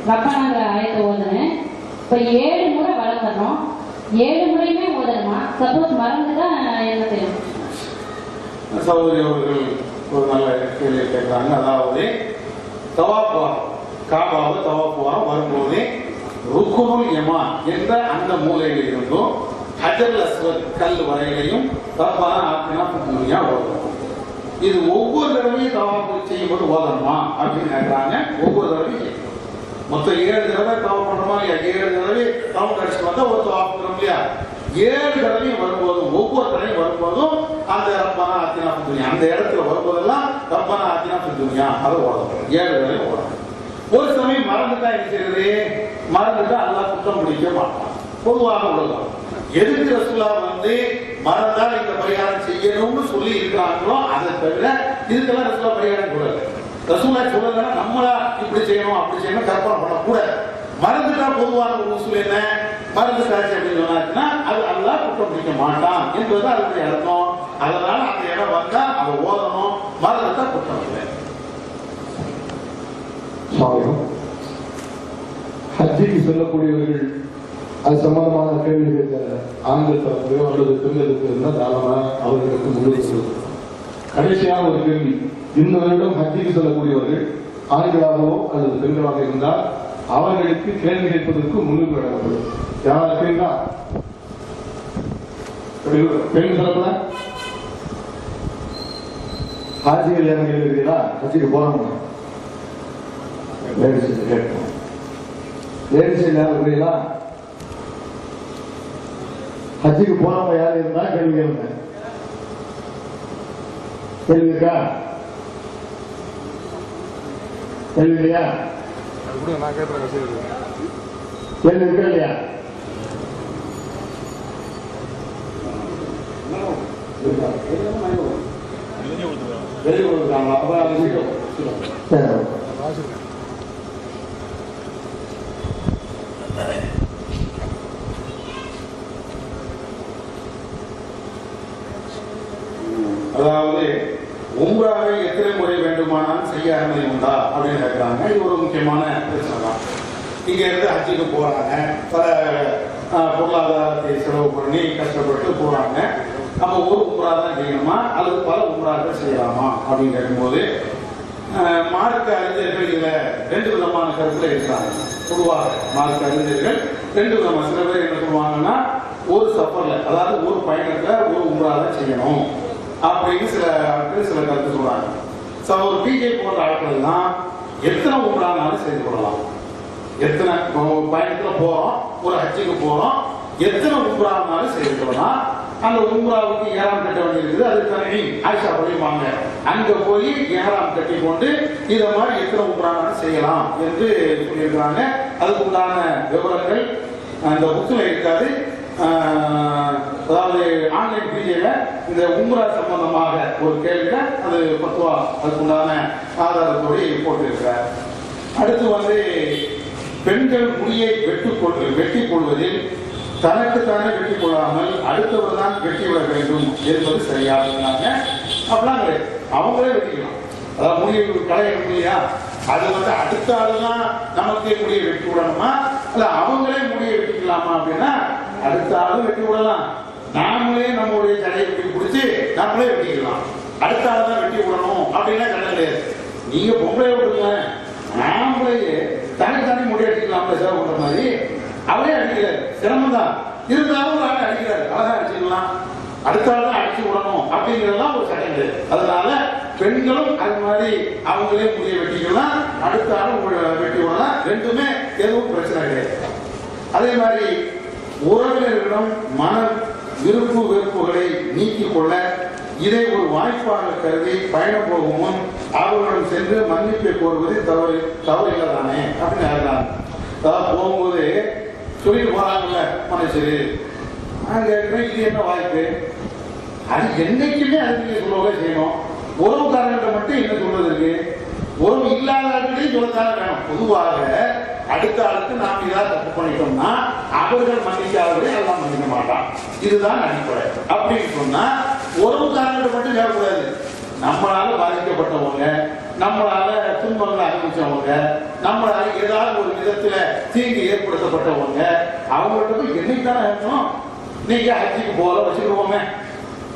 ரப்பனாங்கிற ஆயத்தை ஓதுனேன். இப்போ 7 முறை வளம் வரணும், 7 முறையுமே ஓதணுமா? சப்போஸ் மறந்துட்டா என்ன செய்யும்? சகோதரி அவர்கள் ஒரு நல்ல கேள்வி கேட்கிறாங்க. அதாவது தவாப்புவா காபாவை தவாப்புவா வரும்போது ருக்குனுல் யமான் என்ற அந்த மூலையில் இருந்தும் ஹஜ்ஜுல் அஸ்வத் கல் வரையிலையும் ரப்பனா ஆத்தினா ஃபித் துன்யா ஓதணும். இது ஒவ்வொரு தடவையும் தவாப்பு செய்யும்போது ஓதணுமா அப்படின்னு கேட்கிறாங்க. ஒவ்வொரு தடவையும் செய்யணும். மொத்தம் 7 தடவை தவாப் பண்றோமா இல்லையா? 7 தடவை தவாப் கழிச்சு வந்தா ஒரு தவாப் பண்ணுறோம் இல்லையா? 7 தடவையும் வரும்போதும் ஒவ்வொரு தடவையும் வரும்போதும் அந்த ரப்பனா ஆத்தினா ஃபித் துன்யா அந்த இடத்துல வரும்போதெல்லாம் ரப்பனா ஆத்தினா ஃபித் துன்யா அதை ஓதணும். 7 தடவையும் ஓதணும். ஒரு சமயம் மறந்துட்டா என்ன செய்யறது? மறந்துட்டா அல்லாஹ் குற்றம் பிடிக்க மாட்டான். பொதுவாக உள்ளதான். எதுக்கு ரசூலா வந்து மறந்தால் இந்த பரிகாரம் செய்யணும்னு சொல்லி இருக்கிறாங்களோ அதை தவிர இதுக்கெல்லாம் ரசூலா பரிகாரம் கூடாது. ரசூலா சொல்லலைன்னா நம்மளா இப்படி செய்யணும் அப்படி செய்யணும் கற்பனை பண்ணக்கூடாது. மறந்துட்டா பொதுவான ஒரு உசூல் என்ன? மறந்துட்டாச்சு அப்படின்னு சொன்னாச்சுன்னா அது அல்லாஹ் குற்றம் பிடிக்க மாட்டான் என்பது அதனுடைய அர்த்தம். அதனால அந்த இடம் வந்தா அதை ஓதணும், மறந்துட்டா குற்றம் இல்லை. ஹஜ்ஜிக்கு செல்லக்கூடியவர்கள் அது சம்பந்தமான கேள்வி கேட்க ஆண்கள் தரப்பையோ அல்லது பெண்களுக்கு இருந்தால் தாராளமாக அவர்களுக்கு முன்னுரிமை. கடைசியாக ஒரு கேள்வி, இந்த வருடம் ஹஜ்ஜிக்கு செல்லக்கூடியவர்கள் ஆண்களாகவோ அல்லது பெண்களாக இருந்தால் அவர்களுக்கு கேள்வி கேட்பதற்கு முன்னுரிமை வழங்கப்படும். யாராவது கேள்வினா பெண் தரப்புல ஹாஜிகள் என்ன கேள்விக்கிறீங்களா? ஹஜ்ஜிக்கு போறாங்க லேடிஸ் கேட்போம். லேடிஸ் யாரும் இருக்கிறீங்களா? ஹஜ்ஜுக்கு போறவங்க யாரு இருந்தா கேள்வி கேளுங்க. கேள்வி இருக்கா? கேள்வி இல்லையா? கேள்வி இருக்கா இல்லையா? வெளியே கொடுக்குறாங்களா? அதாவது உம்ராவை எத்தனை முறை வேண்டுமானாலும் செய்ய அனுமதி உண்டா அப்படின்னு கேட்கிறாங்க. இது ஒரு முக்கியமான பிரச்சனை தான். இங்க இருந்து ஹஜ்ஜுக்கு போறாங்க, பல பொருளாதாரத்தை செலவு பண்ணி கஷ்டப்பட்டு போறாங்க. நம்ம ஒரு உம்ரா தான் செய்யணுமா அல்லது பல உம்ராக்கள் செய்யலாமா அப்படின்னு கேட்கும்போது மார்க்க அறிஞர்கள் இதுல ரெண்டு விதமான கருத்துல இருக்கிறாங்க. பொதுவாக மார்க்க அறிஞர்கள் ரெண்டு விதமான, சில பேர் என்ன சொல்லுவாங்கன்னா ஒரு சஃபர்ல, அதாவது ஒரு பயணத்துல ஒரு உம்ராவை செய்யணும் அப்படின்னு சில ஆட்கள் சில கருத்து சொல்றாங்க. ஒரு பிஜே போன்ற ஆட்கள் தான் எத்தனை உம்ரானாலும் செய்து கொள்ளலாம். எத்தனை பயணத்துல போறோம், ஒரு ஹஜ்ஜுக்கு போறோம், எத்தனை உம்ரானாலும் செய்து கொள்ளலாம். அந்த உம்ராவுக்கு ஏறாம் கட்ட வேண்டி இருக்குது, அது தனி ஆயிஷா படிப்பாங்க. அங்க போய் ஏறாம் கட்டி கொண்டு இதை மாதிரி எத்தனை உம்ரானாலும் செய்யலாம் என்று சொல்லியிருக்கிறாங்க. அதுக்கு உண்டான விவரங்கள் அந்த புக்கில் இருக்காது. அதாவது ஆன்லைன் பிஜேல இந்த உம்ரா சம்பந்தமாக ஒரு கேள்வியில அது பத்துவா அதுக்குண்டான ஆதாரத்தோடு போட்டிருக்கிறார். அடுத்து பெண்கள் முடியை வெட்டி கொள்வதில் தனக்குத்தானே வெட்டி கொள்ளாமல் அடுத்தவர் தான் வெட்டி விட வேண்டும் என்பது சரியா இருந்தாங்க. அப்படிலாம் கிடையாது, அவங்களே வெட்டிக்கலாம். அதாவது முடியை களைய இல்லையா, அது அடுத்த ஆளுதான் நமக்கு முடியை வெட்டி விடணுமா, இல்ல அவங்களே முடியை வெட்டிக்கலாமா அப்படின்னா அடுத்த ஆளும் வெட்டி விடலாம், நாமளே நம்மளுடைய கடையை வெட்டி பிடிச்சி நம்மளே வெட்டிக்கலாம். அடுத்த ஆள் தான் வெட்டி விடணும் அப்படின்னா கிடையாது. நீங்க பொம்பளை விடுங்க, நாமளே தனி முடி அடிக்கலாம்ல சேவை பண்ற மாதிரி. அவரே அடிக்கிறாரு, சிரமம் தான் இருந்தாலும் ஒரு ஆள் அடிக்கிறாரு, அழகா அடிச்சுக்கலாம். அடுத்த ஆள் தான் அடிச்சு விடணும் அப்படிங்கிறதெல்லாம் ஒரு சட்டம் கிடையாது. அதனால பெண்களும் அது மாதிரி அவங்களே முடிய வெட்டிக்கலாம், அடுத்த ஆளும் வெட்டி விடலாம், ரெண்டுமே எதுவும் பிரச்சனை கிடையாது. அதே மாதிரி உறவினர்களிடம் மன விருப்பு வெறுப்புகளை நீக்கிக் கொள்ள இதை ஒரு வாய்ப்பாக கருதி பயணம் போகும் முன் அவர்களிடம் சென்று மன்னிப்பை கோருவது தவறில்லைதானே அப்படின்னு எழுதுறாங்க. அதாவது போகும்போது சொல்லிட்டு போறாங்கல்ல மனுஷரு, நான் கேட்கிறேன் இது என்ன வாய்ப்பு, அது என்னைக்குமே அது நீங்க சொல்லவே செய்யணும். உறவுக்காரர்கிட்ட மட்டும் என்ன சொல்றது இருக்கு, உறவு இல்லாதவர்களையும் சொல்லத்தானே வேணும். பொதுவாக அடுத்த ஆளுக்கு நாம் ஏதாவது தப்பு பண்ணிட்டோம்னா அவர்கள் மன்னிக்காதவரை எல்லாம் மன்னிக்க மாட்டான், இதுதான் அடிப்படை. அப்படின்னு சொன்னா உறவுக்காரர்கிட்ட மட்டும் கேட்கக்கூடாது. நம்மளால பாதிக்கப்பட்டவங்க, நம்மளால துன்பங்களை அனுபவிச்சவங்க, நம்மளால ஏதாவது ஒரு விதத்துல தீங்கு ஏற்படுத்தப்பட்டவங்க, அவங்கள்ட்ட போய் என்னைக்குதானே இருக்கணும். நீங்க ஹஜ்ஜுக்கு போல வச்சுக்கிடுவோமே,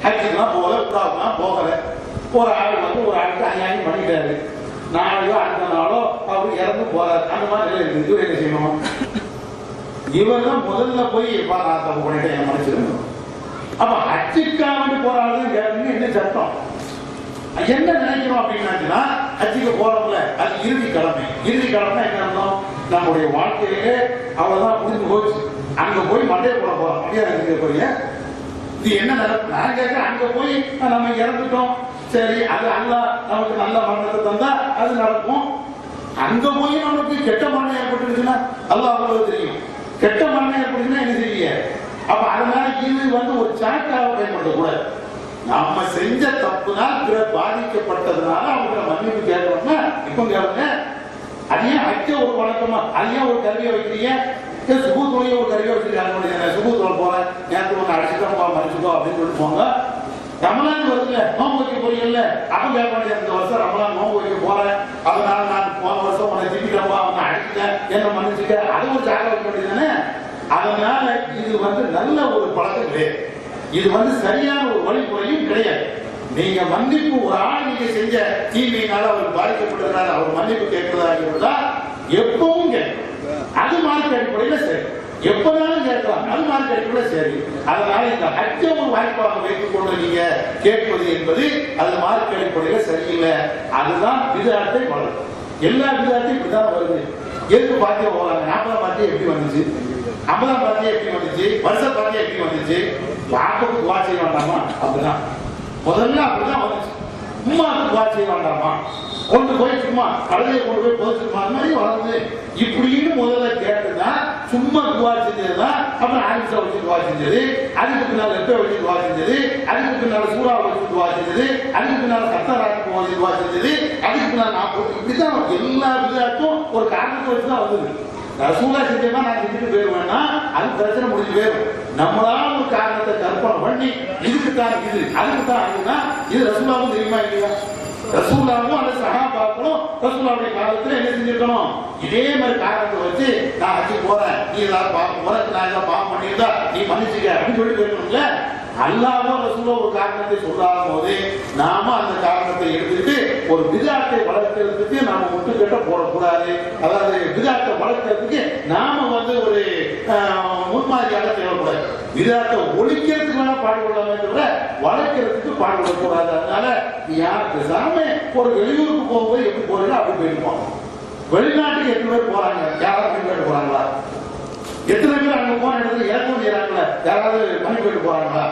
ஹஜ்ஜுக்குலாம் போல உடாவுக்குலாம் போகல, ஒரு ஆள் ஒரு ஆளுக்கு அநியாயம் பண்ணிட்டாரு, நாளையோ அடுத்த நாளோ அவர் இறந்து போறாரு, அந்த மாதிரி இருக்கு. இவர் என்ன செய்யணும், இவர் தான் முதல்ல போய் நான் தப்பு பண்ணிட்டேன் என்ன மன்னிச்சிருக்கணும். அப்ப ஹஜ்ஜுக்காக போறாலும் கேட்கணும் என்ன சட்டம், என்ன நினைக்கிறோம் அப்படின்னா ஹஜ்ஜுக்கு போறோம்ல அது இறுதி கடமை. இறுதி கடமை என்ன அர்த்தம், நம்முடைய வாழ்க்கையிலே அவ்வளவுதான் முடிஞ்சு போச்சு, அங்க போய் மண்டையை போட போறோம் அப்படியே போறீங்க. இது என்ன நடக்கும், நான் கேட்க அங்க போய் நம்ம இறந்துட்டோம், சரி அது அல்லா நமக்கு நல்ல மரணத்தை தந்தா அது நடக்கும். அங்க போய் நமக்கு கெட்ட மரணம் ஏற்பட்டுருச்சுன்னா அல்லாஹ் அவ்வளவு தெரியும். கெட்ட மரணம் ஏற்பட்டுச்சுன்னா என்ன செய்ய. அப்ப அதனால இது ஒரு சாட்டாக பயன்படுத்தக்கூடாது. நம்ம செஞ்ச தப்புனால் பிறர் பாதிக்கப்பட்டதுனால அவங்க மன்னிப்பு கேட்கணும்னா இப்ப கேளுங்க, அது ஏன் ஹஜ்ஜ ஒரு வழக்கமா, அது ஏன் ஒரு கருவியை வைக்கிறீங்க, சுபூத்துறைய ஒரு கருவியை வச்சிருக்காங்க, சுபூத்துல போறேன் நேரத்துக்கு ஒன்று அடிச்சுட்டோம் மறைச்சிட்டோம் அப்படின்னு சொல்லிட்டு போங்க. ரமலான் வருதுல நோம்பு வைக்க போறீங்கல்ல, அப்ப கேட்க வேண்டியது இந்த வருஷம் ரமலான் நோம்பு வைக்க போறேன், அதனால நான் போன வருஷம் உன்னை திட்டப்பா உன்னை அடிச்சுட்டேன் என்ன மன்னிச்சுக்க, அது ஒரு ஜாக வைக்க வேண்டியதுதானே. அதனால இது நல்ல ஒரு பழக்கம் கிடையாது, இது சரியான ஒரு வழிமுறையும் கிடையாது. நீங்க மன்னிப்பு ஒரு ஆள் நீங்க செஞ்ச தீமையினால அவர் பாதிக்கப்பட்டதுனால அவர் மன்னிப்பு கேட்கிறதா இருந்தா எப்பவும் கேட்கணும், அது மார்க்க அடிப்படையில சரி, எப்பனாலும் கேட்கலாம், அது மார்க்க அடிப்படையில சரி. அதனால இந்த ஹஜ்ஜ ஒரு வாய்ப்பாக வைத்துக் கொண்டு நீங்க கேட்பது என்பது அது மார்க்க அடிப்படையில சரியில்லை. அதுதான் விதாத்தை வளரும். எல்லா விதாத்தையும் இப்படிதான் வருது. எதுக்கு பாத்தியா போறாங்க, 40 பாத்தியா எப்படி வந்துச்சு, 50 பாத்தியா எப்படி வந்துச்சு, வருஷ பாத்தியா எப்படி வந்துச்சு, வாக்குக்கு துவா செய்ய வேண்டாமா, அப்படிதான் முதல்ல அப்படிதான் வந்துச்சு. உம்மாவுக்கு துவா செய்ய வேண்டாமா, கொண்டு போய் சும்மா கடையை கொண்டு போய் புதைச்சிருமா, அந்த மாதிரி வளர்ந்து இப்படின்னு முதல்ல கேட்டுதான் சும்மா துவா செஞ்சதுதான். அப்புறம் ஆயிஷா வச்சு துவா செஞ்சது, அதுக்கு பின்னால் ரெப்பை வச்சு துவா செஞ்சது, அதுக்கு பின்னால் சூறா வச்சு துவா செஞ்சது, அதுக்கு பின்னால் சத்தராக்கு வச்சு துவா செஞ்சது, அதுக்கு பின்னால் இப்படிதான் எல்லா விதத்தும் ஒரு காரணத்தை வச்சுதான் வந்தது. ரசூலா செஞ்சா நான் செஞ்சுட்டு போயிருவேன்னா அது பிரச்சனை முடிஞ்சு போயிடும். நம்மளால ஒரு காரணத்தை கற்பனை பண்ணி இதுக்குத்தான் இது அதுக்குத்தான் அதுன்னா இது ரசூலாவும் தெரியுமா இல்லையா, ரசூலாவும் அந்த சஹாபாக்களும் ரசூலாவுடைய காலத்துல என்ன செஞ்சிருக்கணும், இதே மாதிரி காரணத்தை வச்சு நான் அச்சு போறேன், நீ ஏதாவது உனக்கு நான் ஏதாவது பாவம் பண்ணியிருந்தா நீ மன்னிச்சுக்க அப்படின்னு சொல்லி போயிருக்கணும்ல. அல்லாஹ்வும் ரசூலும் ஒரு காரணத்தை சொல்லாத போது நாம அந்த காரணத்தை எடுத்துட்டு ஒரு பிதாத்தை வளர்க்கிறதுக்கு நாம முட்டுக்கட்ட போடக்கூடாது. அதாவது பிதாத்தை வளர்க்கிறதுக்கு நாம வந்து ஒரு முன்மாதிரியாக தேவைப்படாது. பிதாத்தை ஒழிக்கிறதுக்கு வேணா பாடுபடலாமே தவிர வளர்க்கிறதுக்கு பாடுபடக்கூடாது. அதனால யார் பேசாம ஒரு வெளியூருக்கு போகும்போது எப்படி போறீங்க அப்படி போயிருப்போம். வெளிநாட்டுக்கு எத்தனை பேர் போறாங்க? யாராவது போயிட்டு போறாங்களா? எத்தனை பேர் அங்க போன இடத்துல இறக்கம் செய்யறாங்களா? யாராவது மணி போயிட்டு போறாங்களா?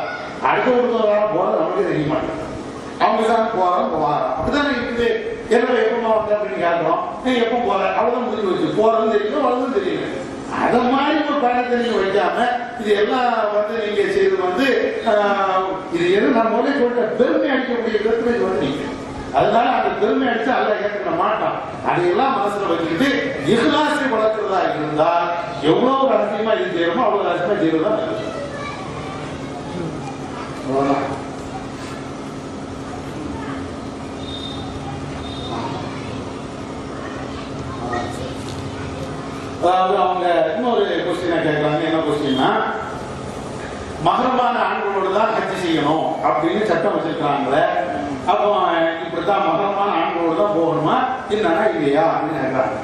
அடுத்த ஒரு வாரம் போறது நமக்கு தெரிய மாட்டேங்குது. அவங்க தான் போவாங்க. அப்படித்தானே இருக்குது. என்னோட எப்பமா வந்த அப்படின்னு கேட்கிறோம். எப்போ போற அவ்வளவுதான் முடிஞ்சு வச்சு போறதும் தெரியல வளர்ந்தும் தெரியல. அத மாதிரி ஒரு பயணத்தை நீங்க வைக்காம இது எல்லாம் வந்து நீங்க செய்து வந்து இது எது நான் முதல்ல சொல்ற பெருமை அடிக்கக்கூடிய கருத்து வந்து நீங்க அதனால அந்த பெருமை அடிச்சு அல்ல ஏற்றுக்க மாட்டான். அதையெல்லாம் மனசுல வச்சுக்கிட்டு இஹ்லாஸை வளர்க்கிறதா இருந்தா எவ்வளவு ரகசியமா இது செய்யணுமோ அவ்வளவு ரகசியமா செய்யறதுதான் நல்லது. அதாவது அவங்க இன்னொரு கொஸ்டினா கேட்கறாங்க. என்ன கொஸ்டின்னா, மஹரமான ஆண்களோடு தான் ஹஜ் செய்யணும் அப்படின்னு சட்டம் வச்சிருக்காங்களே, அப்போ இப்படித்தான் மஹரமான ஆண்களோடு தான் போகணுமா என்னன்னா இல்லையா அப்படின்னு கேட்கறாங்க.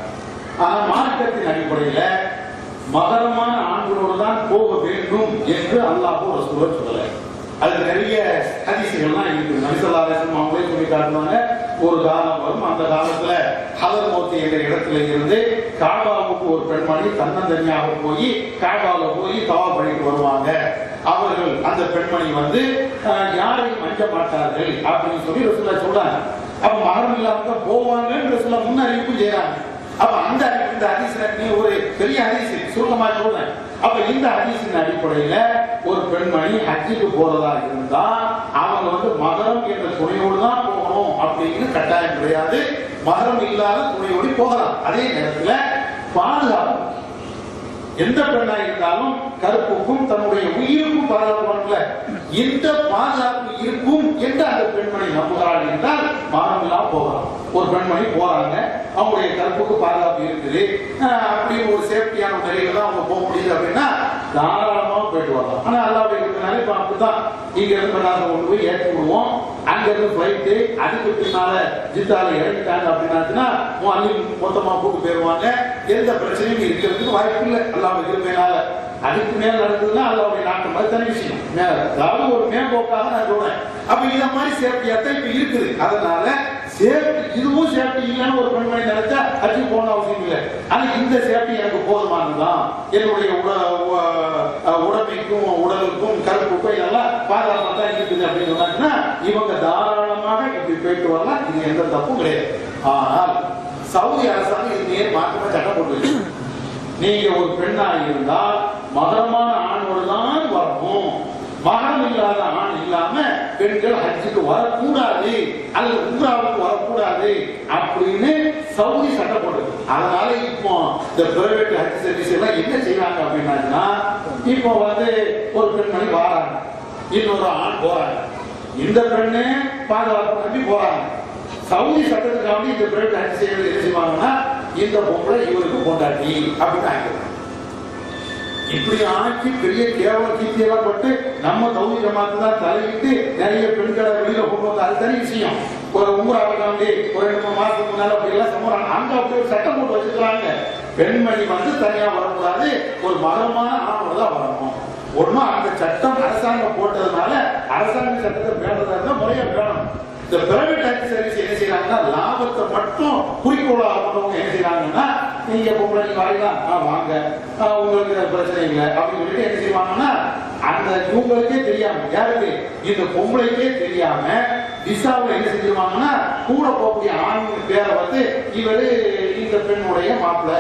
ஆனா மார்க்கத்தின் அடிப்படையில மஹரமான ஆண்களோடு தான் போக வேண்டும் என்று அல்லாஹ்வும் ரசூலும் சொல்லலை. அதுக்கு நிறைய ஹதீஸ்கள்லாம் இருக்கு. நபி ஸல்லல்லாஹு அலைஹி வஸல்லம் அவங்களே சொல்லி காட்டுவாங்க, ஒரு காலம் வரும், அந்த காலத்துல ஹதர்மௌத் என்ற இடத்துல இருந்து காபாவுக்கு ஒரு பெண்மணி தன்னந்தனியாக போய் காபால போய் தவாப் பண்ணிட்டு வருவாங்க. அவர்கள் அந்த பெண்மணி வந்து யாரையும் அஞ்ச மாட்டார்கள் அப்படின்னு சொல்லி ரசூலுல்லாஹ் சொல்றாங்க. அப்ப மஹரம் இல்லாம போவாங்கன்னு ரசூலுல்லாஹ் முன்னறிவிப்பு செய்யறாங்க. அப்ப அந்த இந்த ஹதீஸ்ல ஒரு பெரிய ஹதீஸ் சுருக்கமா சொல்றேன். அப்ப இந்த ஹதீஸின் அடிப்படையில ஒரு பெண்மணி ஹஜ்ஜுக்கு போறதா இருந்தா அவங்க வந்து மஹரம் என்ற துணையோடு தான் போகணும் அப்படின்னு கட்டாயம் கிடையாது. மஹரம் இல்லாத துணையோடு போகலாம். அதே நேரத்துல பாதுகாப்பு, எந்த பெண்ணா இருந்தாலும் கருப்புக்கும் தன்னுடைய உயிருக்கும் பாதுகாப்பு, எந்த பாதுகாப்பு இருக்கும் என்று அந்த பெண்மணி நம்புகிறாள் என்றால் மஹரம் இல்லாம போகலாம். ஒரு பெண்மணி போறாங்க, அவங்களுடைய கருப்புக்கு பாதுகாப்பு இருக்குது, அப்படி ஒரு சேஃப்டியான நிலையில தான் அவங்க போக முடியுது அப்படின்னா தாராளமா போயிட்டு வரலாம். ஆனா அல்லாஹ் இருக்கிறதுனால இப்ப அப்படித்தான் இங்க இருந்து பண்ணாத கொண்டு போய் ஏற்றி விடுவோம். அங்க இருந்து போயிட்டு அதுக்கு பின்னால ஜித்தால இறங்கிட்டாங்க அப்படின்னாச்சுன்னா மொத்தமா கூட்டு போயிருவாங்க. எந்த பிரச்சனையும் இருக்கிறதுக்கு வாய்ப்பு இல்லை அல்லாஹ் இருக்கிறதுனால. அதுக்கு மேல நடக்குதுன்னா அல்லாஹ்வுடைய நாட்டம், அது தனி விஷயம். அதாவது ஒரு மேம்போக்காக நான் சொல்றேன். அப்ப இந்த மாதிரி சேஃப்டியாத்தான் இப்ப இருக்குது. அதனால சேஃப்டி, இதுவும் சேஃப்டி இல்லைன்னு ஒரு பெண்மணி நினைச்சா ஹஜ்ஜுக்கு போன அவசியம் இல்லை. ஆனா இந்த சேஃப்டி எனக்கு போதுமானதுதான், என்னுடைய உடமைக்கும் உடலுக்கும் கருப்புக்கும் இதெல்லாம் பாதுகாப்பா தான் இருக்குது அப்படின்னு சொன்னாங்கன்னா இவங்க தாராளமாக இப்படி போயிட்டு வரலாம். இது எந்த தப்பும் கிடையாது. ஆனால் சவுதி அரசாங்கம் இது நேர் மாற்றமா சட்டம் போட்டு, நீங்க ஒரு பெண்ணா இருந்தால் மகரமான ஆணோடு தான் வரணும், மகரம் இல்லாத ஆண் இல்லாம பெண்கள் ஹஜ்ஜுக்கு வரக்கூடாது அல்லது உம்ராவுக்கு வரக்கூடாது அப்படின்னு சவுதி சட்டம் போடுது. அதனால இப்போ இந்த பிரைவேட் ஹஜ் சர்வீஸ் எல்லாம் என்ன செய்யறாங்க அப்படின்னா, இப்போ வந்து ஒரு பெண்மணி வராங்க, இன்னொரு ஆண் போறாங்க, இந்த பெண்ணு பாதுகாப்பு நம்பி போறாங்க. சவுதி சட்டத்துக்காக இந்த பிரைவேட் ஹஜ் செய்யறது என்ன செய்வாங்கன்னா, இந்த பொம்பளை இவருக்கு பொண்டாட்டி அப்படின்னு ஆகிடுறாங்க. இப்படி ஆக்கி பெரிய கேவல கீர்த்தியெல்லாம் பட்டு நம்ம சவுதி ஜமாத்து தான் தலையிட்டு நிறைய பெண்களை வெளியில கொண்டு வந்த அது தனி விஷயம். ஒரு உம்ராவுக்காண்டி ஒரு 2-3 மாசத்துக்கு முன்னால அப்படி எல்லாம் சமூகம் அங்க அப்படி ஒரு சட்டம் போட்டு வச்சிருக்காங்க. பெண்மணி வந்து தனியா வரக்கூடாது, ஒரு மதமான ஆணோட தான் வரணும். ஒன்னும் அந்த சட்டம் அரசாங்கம் போட்டதுனால அரசாங்க சட்டத்தை பேணுறதா இருந்தா முறையா பேணணும். இந்த பிரைவேட் ஹஜ் சர்வீஸ் என்ன செய்யறாங்கன்னா லாபத்தை மட்டும் குறிக்கோளா கொண்டவங்க என்ன செய்யறாங்கன்னா, நீங்க பொம்பளை வாங்கலாம் வாங்க, உங்களுக்கு பிரச்சனை இல்லை அப்படின்னு சொல்லிட்டு என்ன செய்வாங்கன்னா, அந்த இவங்களுக்கே தெரியாம, யாருக்கு இந்த பொம்பளைக்கே தெரியாம விசாவில் என்ன செஞ்சிருவாங்கன்னா கூட போகக்கூடிய ஆண் பேரை வந்து இவரு இந்த பெண்ணுடைய மாப்பிள்ள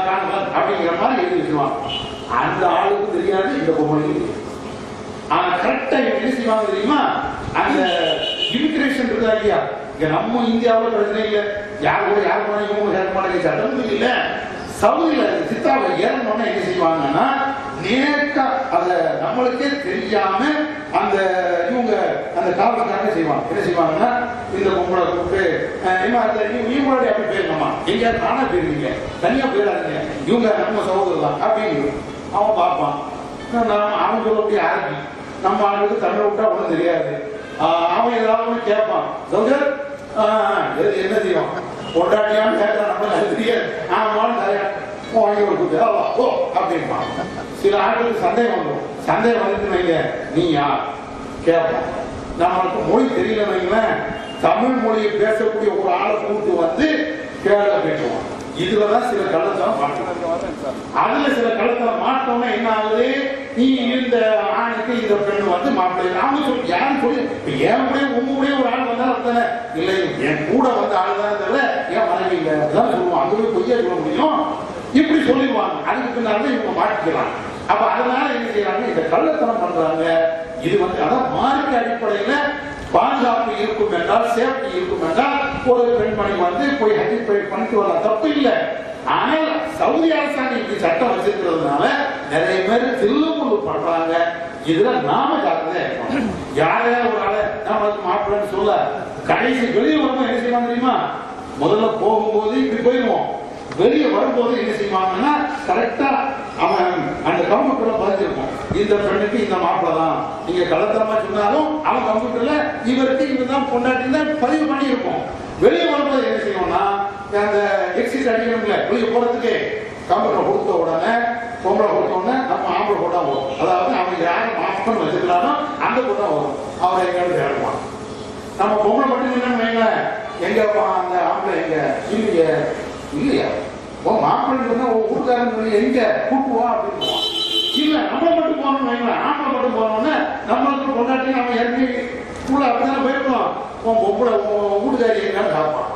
காணவர் அப்படிங்கிற மாதிரி எழுதி வச்சிருவாங்க. அந்த ஆளுக்கு தெரியாது, இந்த பொம்பளைக்கு. ஆனா கரெக்டா என்ன செய்வாங்க தெரியுமா, அந்த இமிகிரேஷன் இருக்கா இல்லையா, இங்க நம்ம இந்தியாவில் பிரச்சனை இல்லை, யார் கூட யார் போனா இவங்க கேட்க மாட்டேங்க, சட்டம் இல்லை. சவுதியில சித்தாவை ஏறணும்னா என்ன செய்வாங்கன்னா, நேரா அத நம்மளுக்கே தெரியாம அந்த இவங்க அந்த காவல்காரங்க செய்வாங்க. என்ன செய்வாங்கன்னா, இந்த பொம்பளை கூப்பிட்டு இவங்களுடைய அப்படி போயிருக்கணுமா, எங்கேயாவது நானா போயிருக்கீங்க, தனியா போயிடாதீங்க, இவங்க நம்ம சகோதரர் தான் அப்படின்னு அவன் பார்ப்பான். அவன் சொல்லக்கூடிய ஆரம்பி நம்ம ஆளுக்கு தமிழ் விட்டா ஒன்றும் தெரியாது. அவன் ஏதாவது கேட்பான், சௌகர் என்ன தெரியும் பொண்டாட்டியான்னு கேட்கறான், நம்ம அது தெரியாது. ஆமான்னு நிறையா வாங்கி கொடுத்து ஓ அப்படின்பான். சில ஆட்களுக்கு சந்தேகம் வந்துடும். சந்தேகம் வந்துட்டு வைங்க, நீ யார் கேட்பான். நம்மளுக்கு மொழி தெரியல வைங்களேன், தமிழ் மொழியை பேசக்கூடிய ஒரு ஆளை கூட்டு வந்து கேரளா பேசுவான். இதுலதான் சில கள்ளத்தனம் மாட்டோம். அதுல சில கள்ளத்தனம் மாட்டோம்னா என்ன ஆகுது, நீ இந்த ஆணுக்கு இந்த பெண் வந்து மாப்பிள்ளை நாம சொல்லி யாரும் சொல்லி என் கூட உங்களுடைய ஒரு ஆள் வந்தா தானே இல்லை, என் கூட வந்த ஆள் தான் தவிர என் மனைவி இல்லை அதான் சொல்லுவான். அங்க போய் பொய்யா சொல்ல முடியும், இப்படி சொல்லிடுவாங்க. அதுக்கு பின்னால இவங்க மாட்டிக்கிறாங்க. அப்ப அதனால என்ன செய்யறாங்க, இந்த கள்ளத்தனம் பண்றாங்க. இது வந்து அதான் மார்க்க அடிப்படையில பாதுகாப்பு இருக்கும் என்றால், சேஃப்டி இருக்கும் என்றால் ஒரு பெண்மணி வந்து போய் ஹஜ் பண்ணிட்டு வரலாம், தப்பு இல்லை. ஆனால் சவுதி அரசாங்கம் இப்படி சட்டம் வச்சிருக்கிறதுனால நிறைய பேர் திருமுழு பண்றாங்க. இதுல நாம ஜாக்கிரதையா இருக்கணும். யாரையாவது ஒரு ஆளை நம்மளுக்கு மாப்பிள்ளைன்னு சொல்ல கடைசி வெளியே வரும்போது என்ன செய்வாங்க தெரியுமா, முதல்ல போகும்போது இப்படி போயிடுவோம், வெளியே வரும்போது என்ன செய்வாங்கன்னா கரெக்டா அவன் அந்த கம்ப்யூட்டர்ல பதிஞ்சிருக்கும், இந்த பெண்ணுக்கு இந்த மாப்பிள்ள தான். நீங்க கலத்தரமா சொன்னாலும் அவன் கம்ப்யூட்டர்ல இவருக்கு இதுதான் பொண்டாட்டி தான் பதிவு பண்ணி இருக்கும். வெளியே வரும்போது என்ன செய்வோம்னா அந்த எக்ஸிட் அடிக்கணும்ல, வெளியே போறதுக்கு கம்ப்யூட்டர் கொடுத்த உடனே பொம்பளை கொடுத்த உடனே நம்ம ஆம்பளை போட்டா வரும். அதாவது அவன் யாரும் மாஃப் பண்ணி வச்சுக்கிறானோ அந்த போட்டா வரும். அவரை எங்கேயாவது தேடுவான். நம்ம பொம்பளை மட்டும் என்னன்னு வைங்க, எங்கப்பா அந்த ஆம்பளை எங்க இல்லையே, இல்லையா உன் மாப்பிள்ளை சொன்னா ஊருக்காரன் சொல்லி எங்க கூட்டுவா அப்படின்னு இல்ல, நம்மளை மட்டும் போகணும்னு வைங்களேன். ஆம்பளை மட்டும் போனோம்னா நம்மளுக்கு பொண்டாட்டி நம்ம இறங்கி கூட அப்படிதான் போயிருக்கோம். உன் பொம்பளை வீட்டுக்காரி எங்கன்னு சாப்பான்.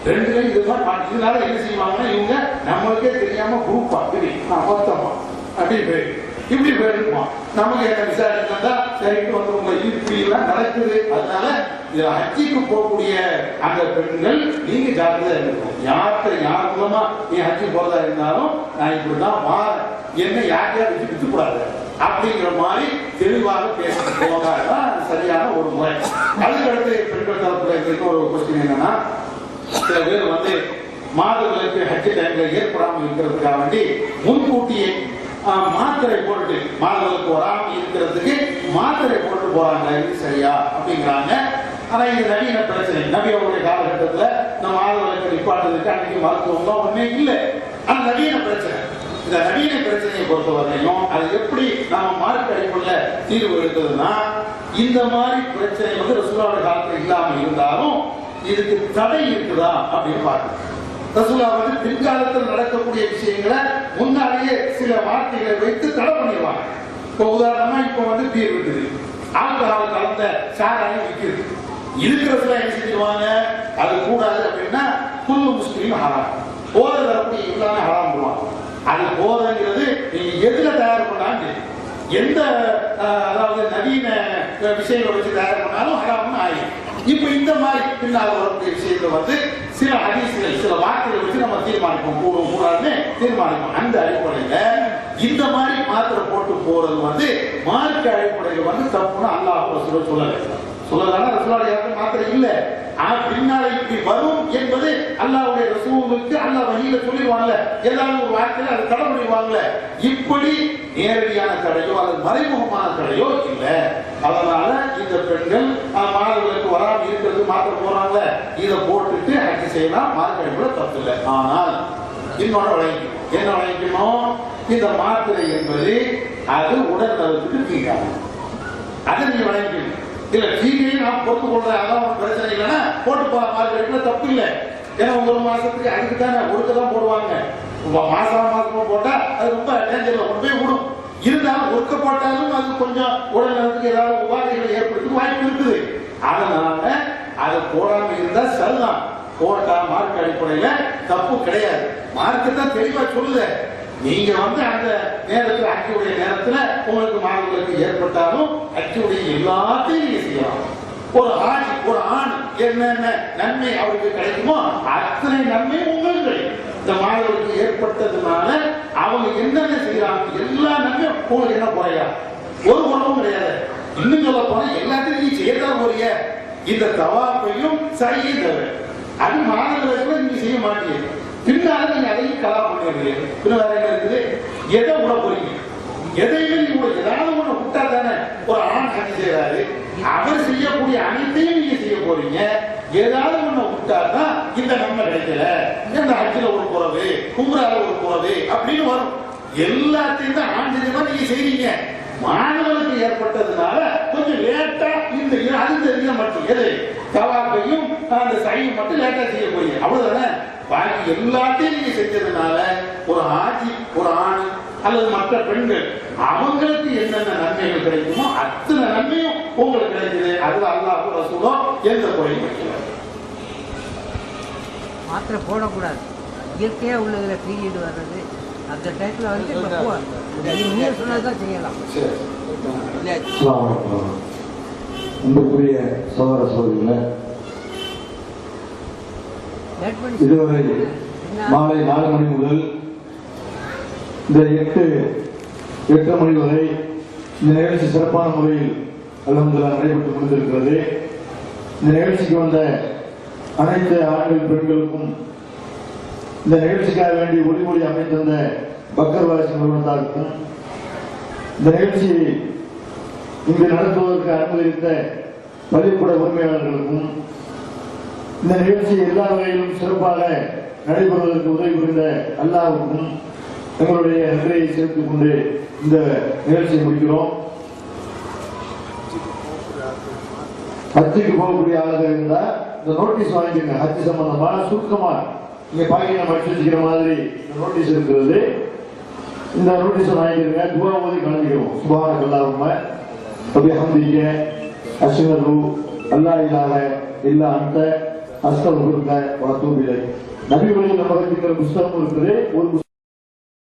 ரெண்டு பேரும் இது மாதிரி இதனால என்ன செய்வாங்கன்னா இவங்க நம்மளுக்கே தெரியாம குரூப்பா மொத்தமா அப்படின்னு போயிரு இப்படி போயிருப்போம். நமக்கு என்ன விசாரிச்சா சரிட்டு வந்து உங்க இப்படி எல்லாம் நடக்குது. அதனால இதுல ஹஜ்ஜிக்கு போகக்கூடிய அந்த பெண்கள் நீங்க ஜாக்கிரதையா இருக்கணும். யார் மூலமா நீ ஹஜ்ஜி போறதா இருந்தாலும் நான் இப்படிதான் மாறேன், என்ன யாரையாவது விட்டு கூடாது அப்படிங்கிற மாதிரி தெளிவாக பேசிட்டு போவதான் சரியான ஒரு முறை. அதுக்கடுத்து பெண்கள் தரப்புல ஒரு கொஸ்டின் என்னன்னா, சில பேர் வந்து மாதங்களுக்கு ஹஜ் டைம்ல ஏற்படாமல் இருக்கிறதுக்காக வேண்டி முன்கூட்டியே மாத்திரை போட்டு மாதங்களுக்கு வராமல் இருக்கிறதுக்கு மாத்திரை போட்டு போறாங்க. இது சரியா அப்படிங்கிறாங்க. ஆனா இது நவீன பிரச்சனை. நபியோடைய காலகட்டத்தில் நம்ம மாதங்களுக்கு நிப்பாட்டுறதுக்கு அன்னைக்கு மருத்துவம் தான் ஒண்ணே இல்லை. ஆனா நவீன பிரச்சனை. இந்த நவீன பிரச்சனையை பொறுத்தவரையும் அது எப்படி நாம மார்க்க அடிப்படையில் தீர்வு எடுக்கிறதுனா, இந்த மாதிரி பிரச்சனை வந்து ரசூலுல்லாஹி காலத்தில் இல்லாமல் இருந்தாலும் இதுக்கு தடை இருக்குதா அப்படின்னு பார்க்கணும். ரசூலா வந்து பிற்காலத்தில் நடக்கக்கூடிய விஷயங்களை முன்னாடியே சில வார்த்தைகளை வைத்து தடை பண்ணிடுவாங்க. இப்போ உதாரணமா இப்போ வந்து பீர் இருக்குது, ஆல்கஹால் கலந்த சாராயம் விற்கிறது. இருக்கிறதுல என்ன செஞ்சிருவாங்க, அது கூடாது அப்படின்னா குல்லு முஸ்லிம் ஹராம், போதை வரக்கூடிய எல்லாமே ஹராம் பண்ணுவாங்க. அது போதைங்கிறது நீங்க எதுல தயார் பண்ணாலும் எந்த அதாவது நவீன விஷயங்களை வச்சு தயார் பண்ணாலும் ஹராம்னு ஆயிடும். இப்ப இந்த மாதிரி பின்னால் வரக்கூடிய விஷயத்தை வந்து சில ஹதீஸ்கள் சில வார்த்தைகளை வச்சு நம்ம தீர்மானிப்போம், கூடாதுன்னு தீர்மானிப்போம். அந்த அடிப்படையில இந்த மாதிரி மாத்திரை போட்டு போறது வந்து மார்க்க அடிப்படையில் வந்து தப்புன்னு அல்லாஹ் ரசூல் சொல்லதான ரசூலுல்லாஹி யாருக்கும் மாத்திரை இல்லை. பின்னால இப்படி வரும் என்பது அல்லாஹ்வுடைய ரசூலுக்கு அல்லாஹ் வஹீல சொல்லிடுவாங்கல்ல, ஏதாவது ஒரு வார்த்தையில அது தடை பண்ணிடுவாங்கல்ல. இப்படி நேரடியான தடையோ அல்லது மறைமுகமான தடையோ இல்லை. அதனால இந்த பெண்கள் மாதங்களுக்கு வராமல் இருக்கிறது மாத்திரை போறாங்க, இதை போட்டுட்டு ஹஜ் செய்யலாம், மார்க்க கூட தப்பு இல்லை. ஆனால் இன்னொன்று வழங்கிக்கணும். என்ன வழங்கிக்கணும், இந்த மாத்திரை என்பது அது உடல் நலத்துக்கு தீங்காகும். அதை நீங்க வழங்கிக்கணும். இல்ல தீங்கையும் நாம் பொறுத்து கொள்றேன், அதான் பிரச்சனை இல்லைன்னா போட்டு போற மார்க்கெட்ல தப்பு இல்லை. ஏன்னா ஒரு மாசத்துக்கு அதுக்கு தானே ஒருக்கதான் போடுவாங்க. மாசமா போட்டா அது ரொம்ப டேஞ்சர்ல கொண்டு போய் விடும். இருந்தாலும் ஒர்க்க போட்டாலும் அது கொஞ்சம் உடல் நலத்துக்கு ஏதாவது உபாதைகளை ஏற்படுத்த வாய்ப்பு இருக்குது. அதனால அதை போடாம இருந்தா சரிதான். போட்டா மார்க்க அடிப்படையில தப்பு கிடையாது. மார்க்க தான் தெளிவா சொல்லுது. நீங்க வந்து அந்த நேரத்தில் அச்சுடைய நேரத்தில் உங்களுக்கு மாணவர்களுக்கு ஏற்பட்டாலும் அச்சுடைய எல்லாத்தையும் நீங்க செய்யலாம். ஒரு ஆண் என்னென்ன நன்மை அவருக்கு கிடைக்குமோ அத்தனை நன்மை உங்களுக்கு கிடைக்கும். இந்த மாணவர்களுக்கு ஏற்பட்டதுனால அவங்க என்னென்ன செய்யறாங்க எல்லா நன்மையும் உங்களுக்கு என்ன குறையா, ஒரு குறவும் கிடையாது. இன்னும் சொல்ல போனா எல்லாத்தையும் நீ செய்யதான் போறிய. இந்த தவாப்பையும் சரியும் தவிர அது மாணவர்களுக்கு நீங்க செய்ய மாட்டீங்க. பின்னால நீங்க அதையும் கலா பண்ணிடுறீங்க. பின்ன வேற என்ன இருக்குது, எதை விட போறீங்க, எதையுமே நீங்க ஏதாவது ஒண்ணு விட்டா தானே ஒரு ஹஜ் செய்யறாரு, அவர் செய்யக்கூடிய அனைத்தையும் நீங்க செய்ய போறீங்க. ஏதாவது ஒண்ணு விட்டாதான் இந்த நன்மை கிடைக்கல, இந்த ஹஜ்ஜில் ஒரு குறவு, உம்ரால ஒரு குறவு அப்படின்னு வரும். எல்லாத்தையும் தான் ஆஞ்சரியமா நீங்க செய்றீங்க. மாணவர்களுக்கு ஏற்பட்டதுனால கொஞ்சம் லேட்டா இந்த அது மட்டும் எது தவாப்பையும் அந்த சையும் மட்டும் லேட்டா செய்ய போறீங்க, அவ்வளவுதானே. பாக்கி எல்லாத்தையும் நீங்க செஞ்சதுனால ஒரு ஆட்சி, ஒரு ஆண் அல்லது மற்ற பெண்கள் அவங்களுக்கு என்னென்ன நன்மைகள் கிடைக்குமோ அத்தனை நன்மையும் உங்களுக்கு கிடைக்குது. அதுல அல்லாஹ் ரசூலோ எந்த குறையும் வைக்கல. மாத்திரை போடக்கூடாது, இயற்கையா உள்ளதுல பீரியட் வர்றது அந்த டைத்துல வந்து நீங்க சொன்னதான் செய்யலாம். அன்புக்குரிய சகோதர சகோதரிகளே, இதுவரை மாலை 4 மணி முதல் இந்த 8 மணி வரை இந்த நிகழ்ச்சி சிறப்பான முறையில் அல்ஹம்துலில்லாஹ் நடைபெற்று முடிந்திருக்கிறது. இந்த நிகழ்ச்சிக்கு வந்த அனைத்து ஆண்கள் பெண்களுக்கும், இந்த நிகழ்ச்சிக்காக வேண்டி ஒளிமொழி அமைத்திருந்த பக்கர் வாரிசு நிறுவனத்தாருக்கும், இந்த நிகழ்ச்சியை இங்கு நடத்துவதற்கு அனுமதித்த பள்ளிக்கூட உரிமையாளர்களுக்கும், இந்த நிகழ்ச்சி எல்லா வகையிலும் சிறப்பாக நடைபெறுவதற்கு உதவி புரிந்த அல்லாஹ்வுக்கும் எங்களுடைய நன்றியை சேர்த்துக் கொண்டு இந்த நிகழ்ச்சியை முடிக்கிறோம். ஹஜ்ஜுக்கு போகக்கூடிய ஆளுகள் இருந்தா இந்த நோட்டீஸ் வாங்கிக்கோங்க. ஹஜ் சம்பந்தமான சுருக்கமா இங்க பாக்கிய மடிச்சு வச்சுக்கிற மாதிரி நோட்டீஸ் இருக்கிறது. இந்த நோட்டீஸை வாங்கிக்கிறங்க. துவா ஓதி கலந்துக்கிறோம். சுபஹானக அல்லாஹும்ம வபிஹம்திக அஷ்ஹது அல்லா இலாஹ இல்லா அன்த அஸ்தக்ஃபிருக வ அத்தூபு இலைக். நபி வழியில் நமக்கு புஸ்தகம் இருக்குது. ஒரு